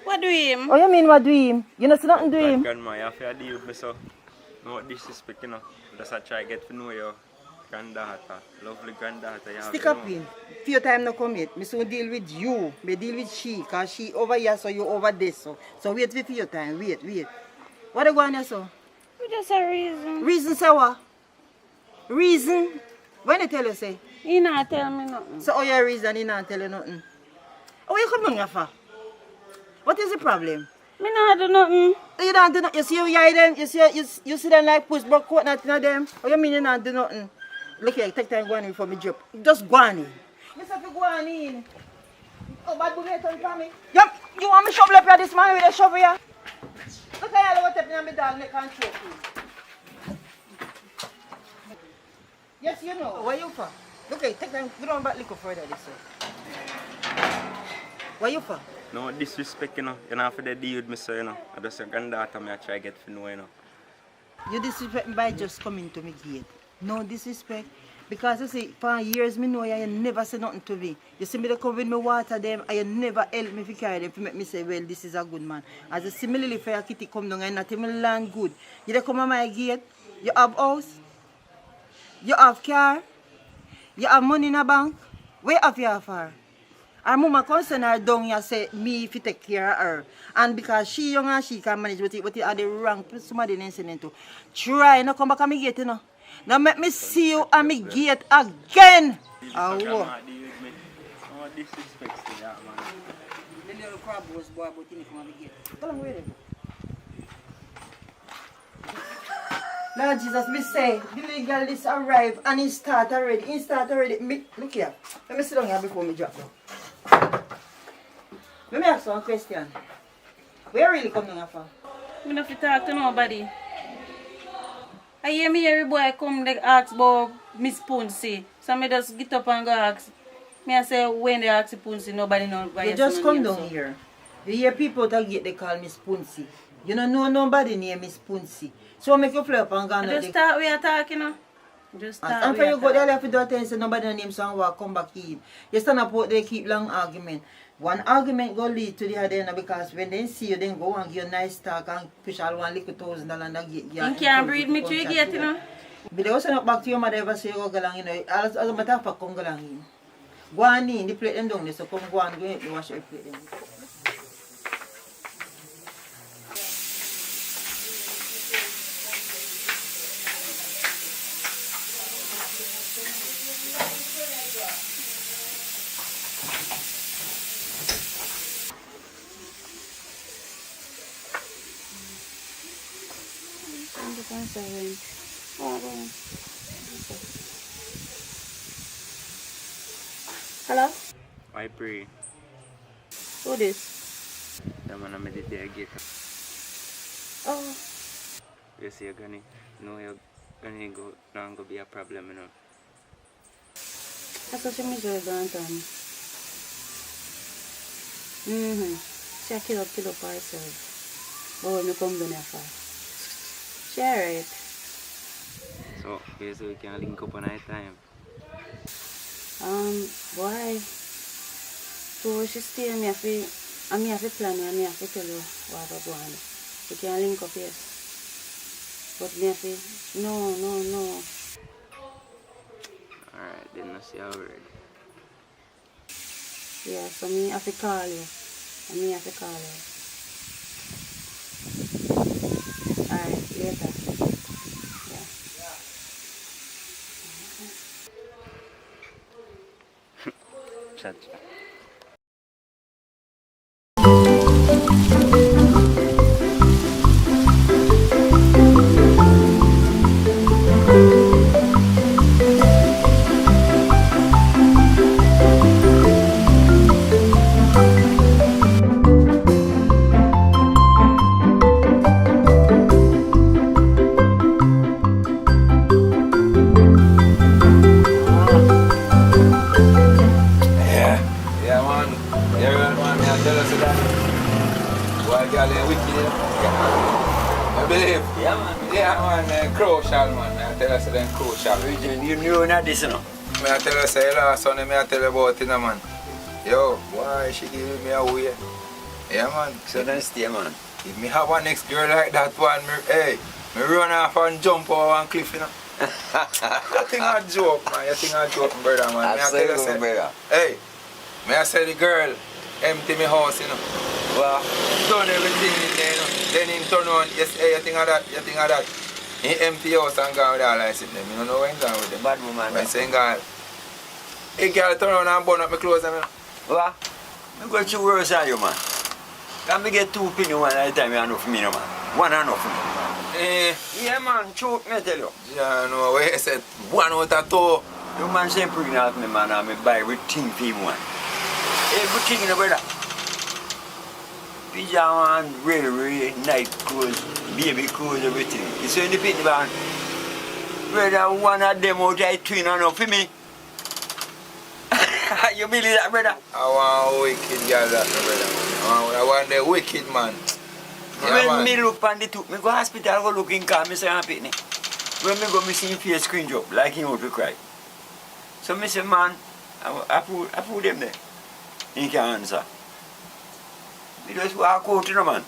What do him? Oh, you mean what do him? You know, see nothing do him. Grandma, you have to deal with me, so no disrespect, you know. Just I try to get to know your granddaughter, lovely granddaughter. You Stick up in. Few time no come yet. Me soon deal with you. Me deal with she, cause she over here, so you over there, so wait for your time. Wait. What are you going to so? We just a reason. Reason, say what? Reason? When you tell you, say? He not tell me nothing. So, your reason, he not tell you nothing? Oh, you come here for? What is the problem? Me not do nothing. You don't do nothing? You see you hear them? You see them like push back coat, nothing of them? Oh, you mean you not do nothing? Look here, take time go on in for me job. Just go on in. Mister, you go on in. Oh, bad boy, turn for me. You want me shovel up here this man with a shovel here? Look at you, what happened to me dog neck and choke you. Yes, you know. Where you for? Look here, take time, go down back little further this way. Where you for? No disrespect, you know. You don't have to deal with me, so, you know. I just your granddaughter, I try to get to know, you know. You disrespect me by just coming to me gate. No disrespect. Because you see, for years me know you never say nothing to me. You see me they come with me water them and you never help me to carry them to make me say, well, this is a good man. As a similarly for your kitty come down and not even land good. You they come on my gate, you have house, you have car, you have money in a bank. Where have you for? Her mama come send her down here say me if you take care of her. And because she young and she can manage with it are the wrong somebody listening to. Try no come back and me gate, you know. Now make me see you and me gate again. Oh. The little crab was boy about him come and me gate. Tell him where they go. Lord Jesus, me say, the legal list arrive and it start already. It start already. Me, look here. Let me sit down here before me drop down. Let me ask you one question. Where really come down for? I don't have to talk to nobody. I hear me every boy come like ask about Miss Punsy. So I just get up and go ask. Me I say when they ask Punsy, nobody knows why. You just come down here. You hear people that get they call Miss Punsy. You don't know nobody named Miss Punsy. So make you play up and go. Just start we are talking, you know. Just start. And for you go there left the door and say nobody name so and walk come back in. You stand up out there keep long argument. One argument go lead to the other end because when they see you then go and give you nice talk and push all $1,000 and get you. You can't breathe me through you get, you know. But they also not back to your mother ever say you go along, you know. As a matter of fact, come go along in. Go on in, the plate them down there, so come go and go in, wash your plate them. Hello? I pray. Who this? The man I made it there get. Oh. You see you're gonna go not gonna be a problem, you know. That's what you mean you're going to me. She a kill up herself. Oh, me come down here fast. She alright. So basically we can link up on night time. Boy. So she stay and me have to plan and me have to tell you what I go on. We can link up, yes. But me have to, no. Alright, then I see how we're ready. Yeah, so me have to call you. And me have to call you. Alright, later. Chat. You knew not this, you know. Me I tell you, say last Sunday, me I tell you about it, man. Yo, why she give me away? Yeah, man. So then stay, man. If me have a next girl like that one, me run off and jump over one cliff, you know. You think I joke, man. You think I joke, brother, man. Me I tell you, say, brother. Hey, me I say the girl empty me house, you know. Well, done everything in there, you know. Then him turn on, yes, hey, you think of that, you think of that. He empty house and go with all I sit them. You don't know when going with them. Bad woman. When saying God, hey girl turn around and burn up my clothes, I mean. What? I'm going to worse than you, man. Can me get 2 penny one at a time, you enough for me, no, man. One enough for me. Yeah, man, choke me, tell you. Yeah, no, where you said 1 out of 2. You man say pregnant me, man, and me buy everything for him, man. Everything, you know, brother. Pyjama and really night clothes, baby clothes, everything. You see in the pit, man. Brother, one of them out there twin enough for me. You believe that, brother? I want a wicked girl, that, brother. I want the wicked man. Yeah, when man. me look on the two, me go hospital, go look in car, me say I'm pitney. When me go, me see him face screen drop, like him out to cry. So me say, man, I put them there. He can't answer. Me just walk out, you know, man.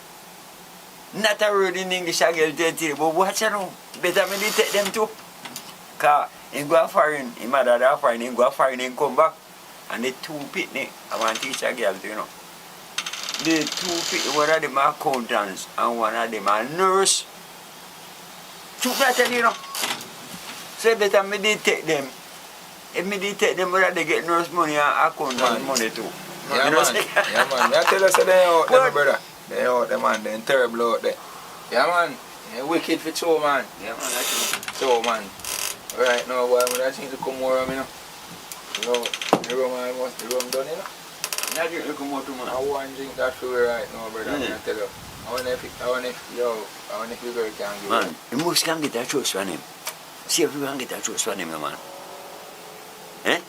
Not a word in English, I get tell you, but watch you know. Better me take them too. Because he go foreign, his mother there foreign, he go foreign and come back. And the two pitney, I want to teach a girl, you know. The two pitney, one of them are accountants and one of them are nurse. Took that, you know. So better me did take them. If me did take them, whether they get nurse money and accountant money too. Yeah, you know, man. Yeah, man. I tell you, so they out there, my brother. They out there, man. They're terrible out there. Yeah, man. They're wicked for two, man. Yeah, man. I think. So, man. Right now, boy, I think to come more, you know. You know, the rum almost, the rum done, you know. I drink you come out to man. I want to drink that for right now, brother. I tell you. I want if you girl can give man, you must can get a trust from him. See if you can get a trust from him, man. Eh?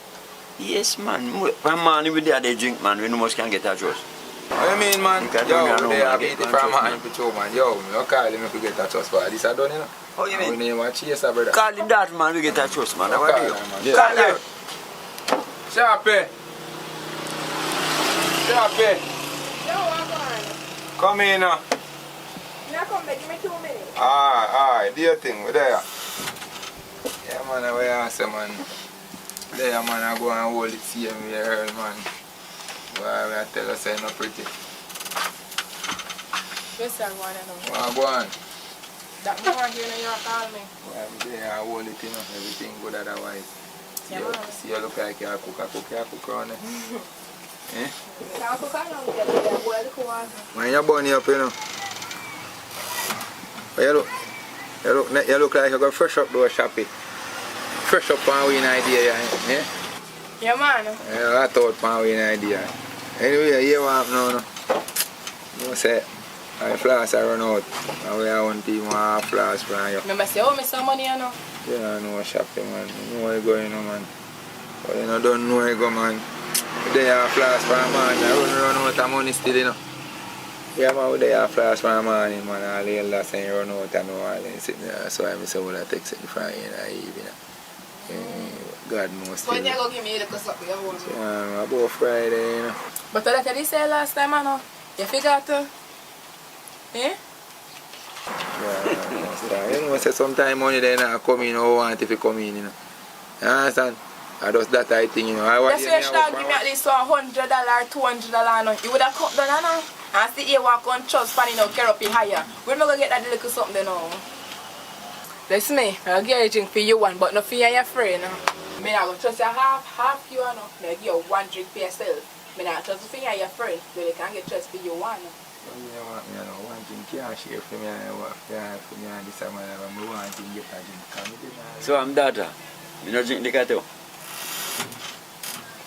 Yes, man. From man, if they drink, man, we must can get a trust. What you mean, man? Yo, they have eaten from man for two, man. Yo, you call him if you get a trust for this. I done, you know. How you mean? We name a chaser, brother. Call him that, man, we get a trust, man. What do you? Call him. Sharpie. Sharpie. No, I'm going. Come in now. Now come back, give me 2 minutes. Alright, do your thing, we're there. Yeah, man, I will answer, man. There, man, I go and hold it, see him here, man. Why I tell us I'm not pretty. Yes, sir, go on, I know. Go on. That more here than you call me. Well, I'm there, I hold it, you know, everything good otherwise. Yeah, See you look like you cook around there. Eh? Can't cook around there, but boil the water. Man, you're bunny up, you know. But you look like you got fresh up though, Shappy. Fresh up on win idea, yeah? Yeah, man. Yeah, I thought on win idea. Anyway, you want now, no? You say, I flash I run out. And we are one team want flash from you. Remember say, oh, me some money, you know? Yeah, I know Shappy, man. You know where you go, you know, man. But you know, don't know where you go, man. They are flash from man. I run out of money still, you know. Yeah, man, they are flash from morning, man. All the elders saying run out and all and sitting there. So I say, well, I take it from you in the evening. God knows. So when you go give me the cuss up, you hold me. Yeah, about Friday, you know. But like I did say last time, I know. You forgot to. Eh? Yeah, you know, say sometimes money they not come in, or want if you come in, you know. You understand? I just that I think, you know. That's why you should give me at least $100, $200, no. You would have cut down, no? And see you walk on trust pan, you know, carry up it higher. We're not going to get that little something, no. Listen me, I'll get a drink for you one, but not for you and your friend, no. I mean, I will trust you half you, no. I'll give you one drink for yourself. I mean, I trust you for your friend, so they can't get trust for you one, no. You want me, you know, one thing can't share for me, for me and this man, I want to get a drink. So I'm data. You know drink the cat too?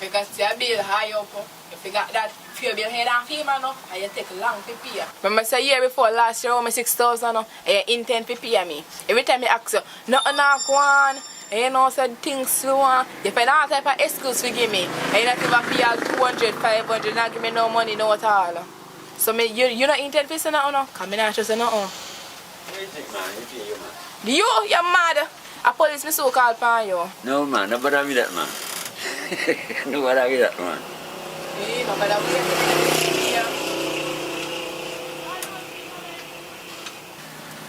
Because your bill high up, if you got that few bill head and fee, man, and you take long to pay. Remember say year before last year, I 6,000, and you intend to pay me. Every time you ask you, nothing not go on, and you know, said things slow on, you find all type of excuse to give me, and you not even pay all 200, 500, not give me no money, no at all. So you not intend to say nothing, no? Because I not trust you nothing. You're mad. A police me so called upon you. No, man, no bother with that, man. No bother with that, man. No bother with that.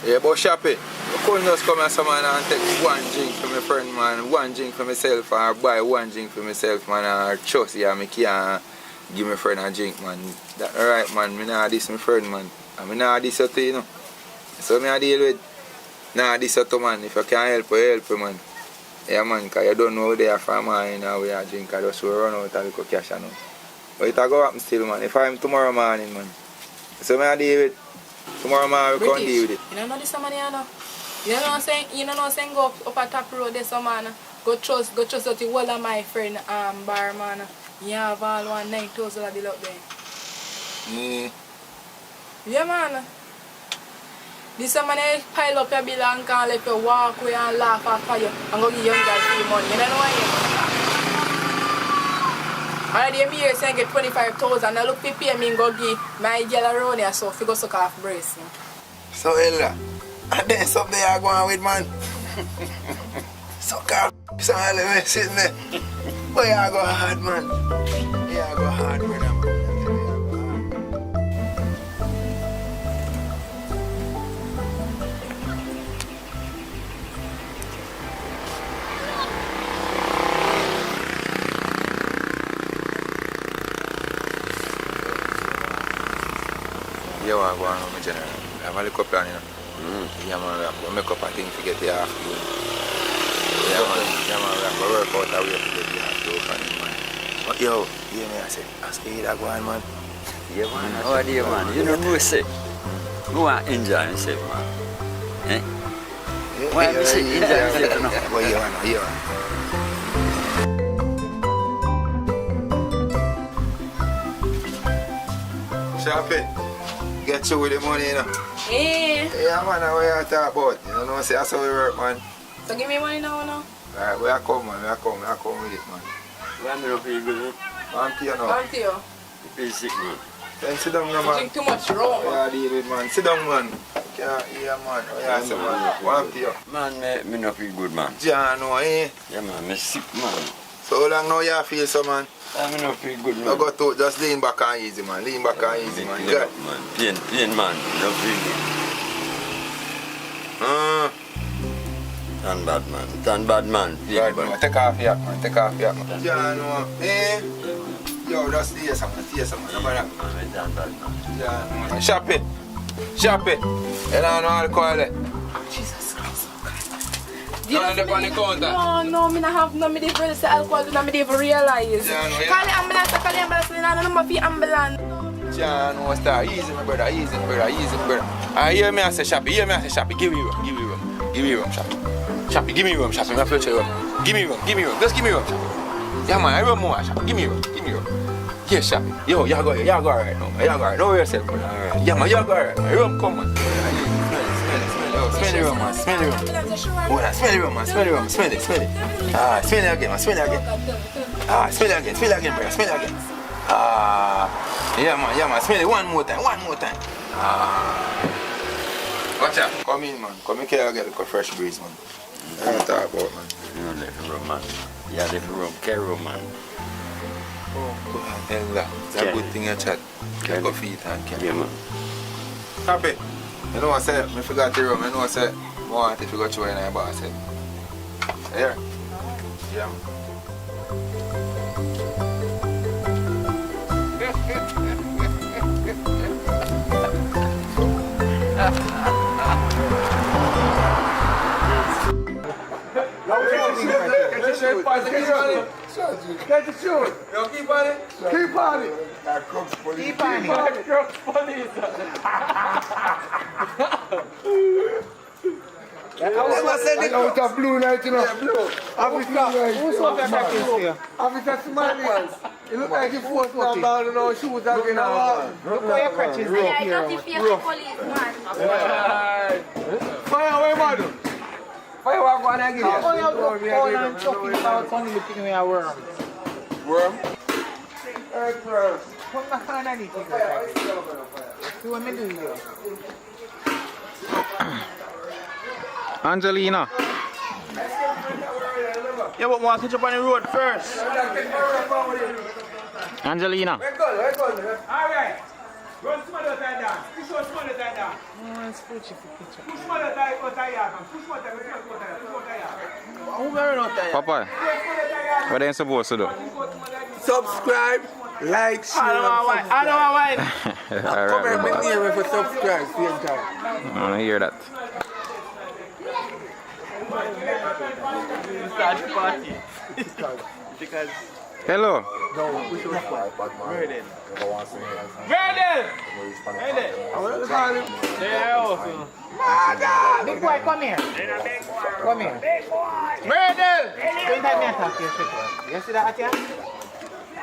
Yeah, but Shappy, you couldn't just come here man and take one drink for my friend, man, one drink for myself, or buy one drink for myself, man, or trust you, I can't give my friend a drink, man. That alright, man, I not this my friend, man. I not this to you know. So I deal with, nah, this to man, if you can help you, man. Yeah, man, because you don't know they are from, man, and we are drink, I just run out a little cash, you know. But it will go happen still, man, if I'm tomorrow morning, man. So I deal with, tomorrow morning we can't deal with it. You don't know this man, you know? You know what I'm saying? You know what I'm saying? Go up a top road this man. Go trust that the whole of my friend bar, man. You have all 9,000 of bill up there. Yeah. Yeah, man. This man pile up your bill and can't let you walk away and laugh after you and go give young guys free money. You don't know why? Already me here saying get 25,000. Now look, pay me and go give my girl around here so if you go suck off brace. So, Ella, and then something you're going with, man. Suck off, so I'll let me sit there. But you go hard, man. You go hard, brother, man. go on with my general. I have a little plan, you know. Yeah, man, we make up a thing to get the afternoon. Yeah, man, we work out a way to get the afternoon, man. But yo, yeah, man, I said, ask you that go on, man. Yeah, man. How are you, man? You know who say? Who want to enjoy himself, man? Eh? Why do you say enjoy yourself, no? Well, yeah. Shopping. Get through with the money, you know. Yeah. Yeah, man, what you talk about? You know, say that's how we work, man. So give me money now, no? Alright, where I come, man? I come with it, man. Why me not feel good, I'm to you now. I'm to you. You feel sick, man. Then sit down, man. Drink too much rum. Yeah, deal with, man. Sit down, man. Yeah, man. Oh, yeah, say, man. One to you. Man, me not feel good, man. John, no, eh? Yeah, man, me sick, man. So how long now you feel so, man? Me not feel good, man. No go to, just lean back and easy, man. Lean back and easy, man. Good. Man. Pain, man. Not feel good. Turn bad, man. Right, man. Take off your hat, man. John, no, eh? Yo, just stay some, man. No matter. Turn bad, man. John, no. Shop it. You don't know alcohol there. Jesus Christ. You don't live on the counter. No, me not have no, me didn't really say alcohol, and me didn't even realize. Yeah, no, yeah. Call the ambulance, me not know my ambulance. John, no, star. Easy, my brother. I hear me, I say, Shappy. Give me rum, Shappy. Give me rum, Shappy. My future rum. Give me rum. Just give me rum, Shappy. Yeah, man, I run more, Shappy. Give me rum. Yeah, Shappy. Yo, you go alright now. You go alright. Don't worry yourself, man. Alright. Yeah, man, you go alright. Rum, come, man. Smell the rum, man. Smell the rum, man. Smell it. Ah, smell it again, man. Smell it again, brother. Smell it again. Ah, yeah, man. Smell it one more time. Ah. Watch out. Come in, man. Come in here and get a fresh breeze, man. I don't talk about, man. You don't let me rum, man. Yeah, let me rum. Carry rum, man. Oh, that's a good thing you chat. You go feed and carry. Yeah, man. Happy. You know what I said? I forgot the rum. You know what I said? I want if you go through in my boss said. Here. Yeah, man. Get the shoot. Yo, keep on it. Keep on it. Keep on it. Out of blue night, you know. Yeah, blue. Who's on that package here? Officer Smiley. You look like you forced down and no shoes again. Look where your crutches Yeah, I got the fear of police, man. Fire away, madam. Why you want to get it? How you call and talking about something looking at a worm? Worm? Earthworm. Put my hand on it. See what I do here. Angelina. Yeah, but want to catch up on the road first. Angelina. Alright. Run some other time down. Push out some other time down. Push some other time out there. Push some other time. Papa, what are you supposed to do? Subscribe, like, share. I don't want wine. Come here, me near me for subscribe. Same time. I want to hear that. Start the party. Because Hello. no, we should fight. Murder. Big boy, come here. Come here. Murder! Don't have me attack you. You see that here?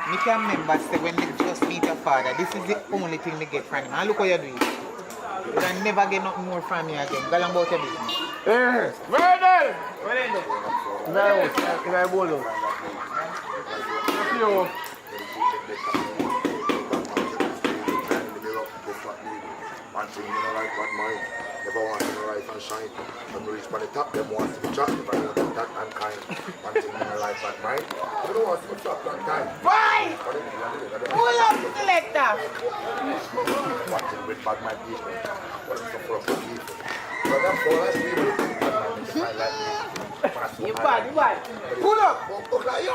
Me can remember say when they just meet your father, this is the only thing they get from him. And look what you're doing. You can never get nothing more from me again. Go along about your business. Murder! What is it? Very good. You. One thing you know like what mine. Never want to rise and shine. When we reach by the top, them want to be trapped. Never want to be that unkind. One thing you know like what mine. You don't want to be trapped unkind. Why? Pull up the selector. One thing with bad mind people. What is the for people? But that's all I see with bad mind people. You bad. Pull up. Yo.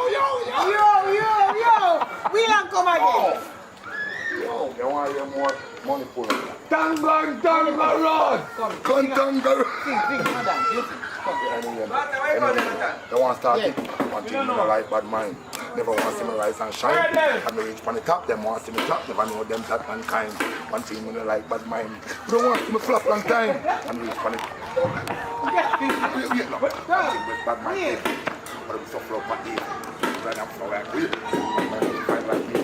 We don't come again. Yo, you want to hear more? Money pull up. Tangan road. Contanga road. They want to start it. One thing, me no like bad mind. Never want to see me rise and shine. And me reach on the top, them want to see me top. Never know them that mankind. One thing, me no like bad mind. You don't want to see me flop long time. And me reach on the top. Wait, no. One thing with bad mind. But I'm so flop at it. Right now, I'm like, wait. I'm like me.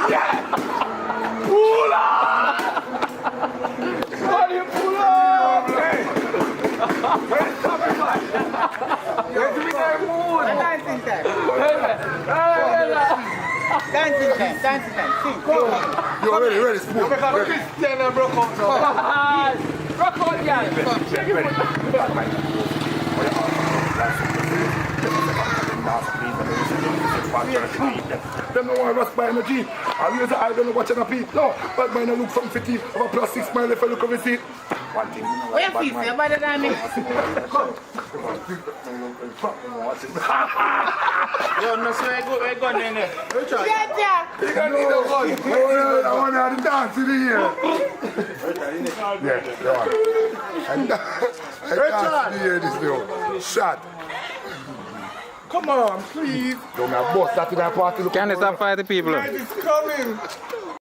Yeah! Pull up! Somebody pull up! Hey! Where's the man? Where's the man mood? Dancing time. Dancing time. Sing. You ready, spoon. Christian and broke out now. Broke out, guys. Them no want to rush by energy. I raise the eye, don't know what you're going to No, but mine look something fitty. Have a plus 6 mile if I look over see. One thing. Where you feel? You're better than me. Yo, no, so I go in there. Yeah. You got need a gun. I want to have the dance in here. Yeah, go on. I dance in here, this though. Shot. Come on, please. Don't have boss that in that party. Can they stop fighting people? Guys, it's coming.